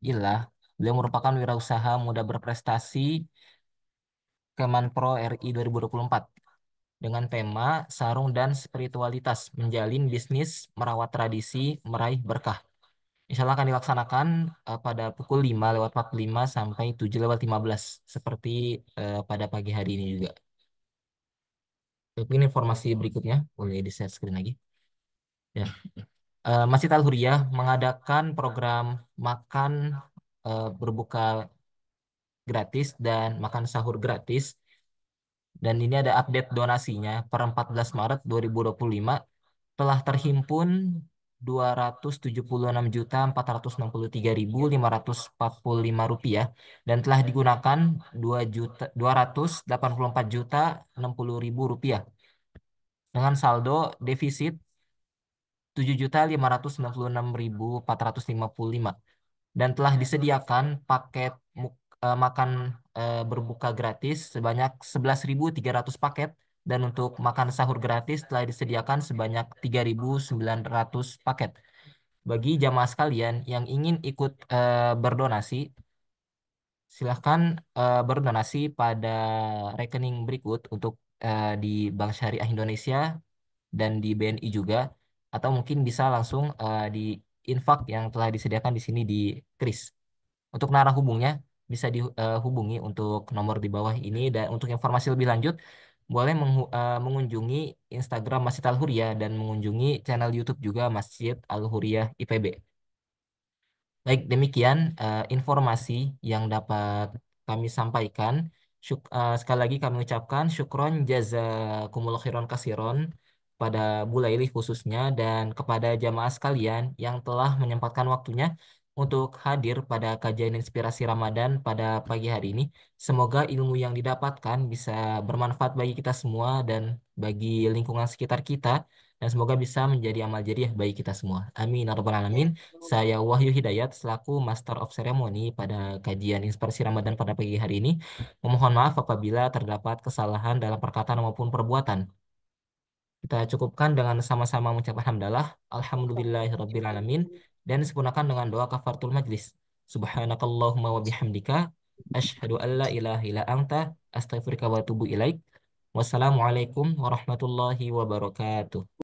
Ilah. Beliau merupakan wirausaha muda berprestasi Kemenpro RI 2024 dengan tema Sarung dan Spiritualitas, Menjalin Bisnis, Merawat Tradisi, Meraih Berkah. Insya Allah akan dilaksanakan pada pukul 5:45 sampai 7:15 seperti pada pagi hari ini juga. Mungkin informasi berikutnya boleh di share screen lagi. Ya. Masjid Al-Huriyah mengadakan program makan berbuka gratis dan makan sahur gratis. Dan ini ada update donasinya per 14 Maret 2025 telah terhimpun 276.463.545 rupiah dan telah digunakan 284.060.060 rupiah dengan saldo defisit 7.596.455 dan telah disediakan paket makan berbuka gratis sebanyak 11.300 paket dan untuk makan sahur gratis telah disediakan sebanyak 3.900 paket. Bagi jamaah sekalian yang ingin ikut berdonasi, silahkan berdonasi pada rekening berikut untuk di Bank Syariah Indonesia dan di BNI juga, atau mungkin bisa langsung di infak yang telah disediakan di sini di Kris. Untuk narah hubungnya bisa dihubungi untuk nomor di bawah ini, dan untuk informasi lebih lanjut boleh mengunjungi Instagram Masjid Al-Huriyah dan mengunjungi channel YouTube juga Masjid Al-Huriyah IPB. Baik, demikian informasi yang dapat kami sampaikan. Sekali lagi kami ucapkan syukron jazakumullah khairan kasiron pada Bu Laili khususnya dan kepada jamaah sekalian yang telah menyempatkan waktunya untuk hadir pada kajian inspirasi Ramadan pada pagi hari ini. Semoga ilmu yang didapatkan bisa bermanfaat bagi kita semua dan bagi lingkungan sekitar kita, dan semoga bisa menjadi amal jariah bagi kita semua. Amin ya rabbal alamin. Saya Wahyu Hidayat selaku Master of Ceremony pada kajian Inspirasi Ramadan pada pagi hari ini. Memohon maaf apabila terdapat kesalahan dalam perkataan maupun perbuatan. Kita cukupkan dengan sama-sama mengucapkan hamdalah, alhamdulillahirabbil alamin, dan disempurnakan dengan doa kafaratul majlis. Subhanakallahumma wa bihamdika asyhadu an la ilaha illa anta astaghfiruka wa atubu ilaik. Wassalamualaikum warahmatullahi wabarakatuh.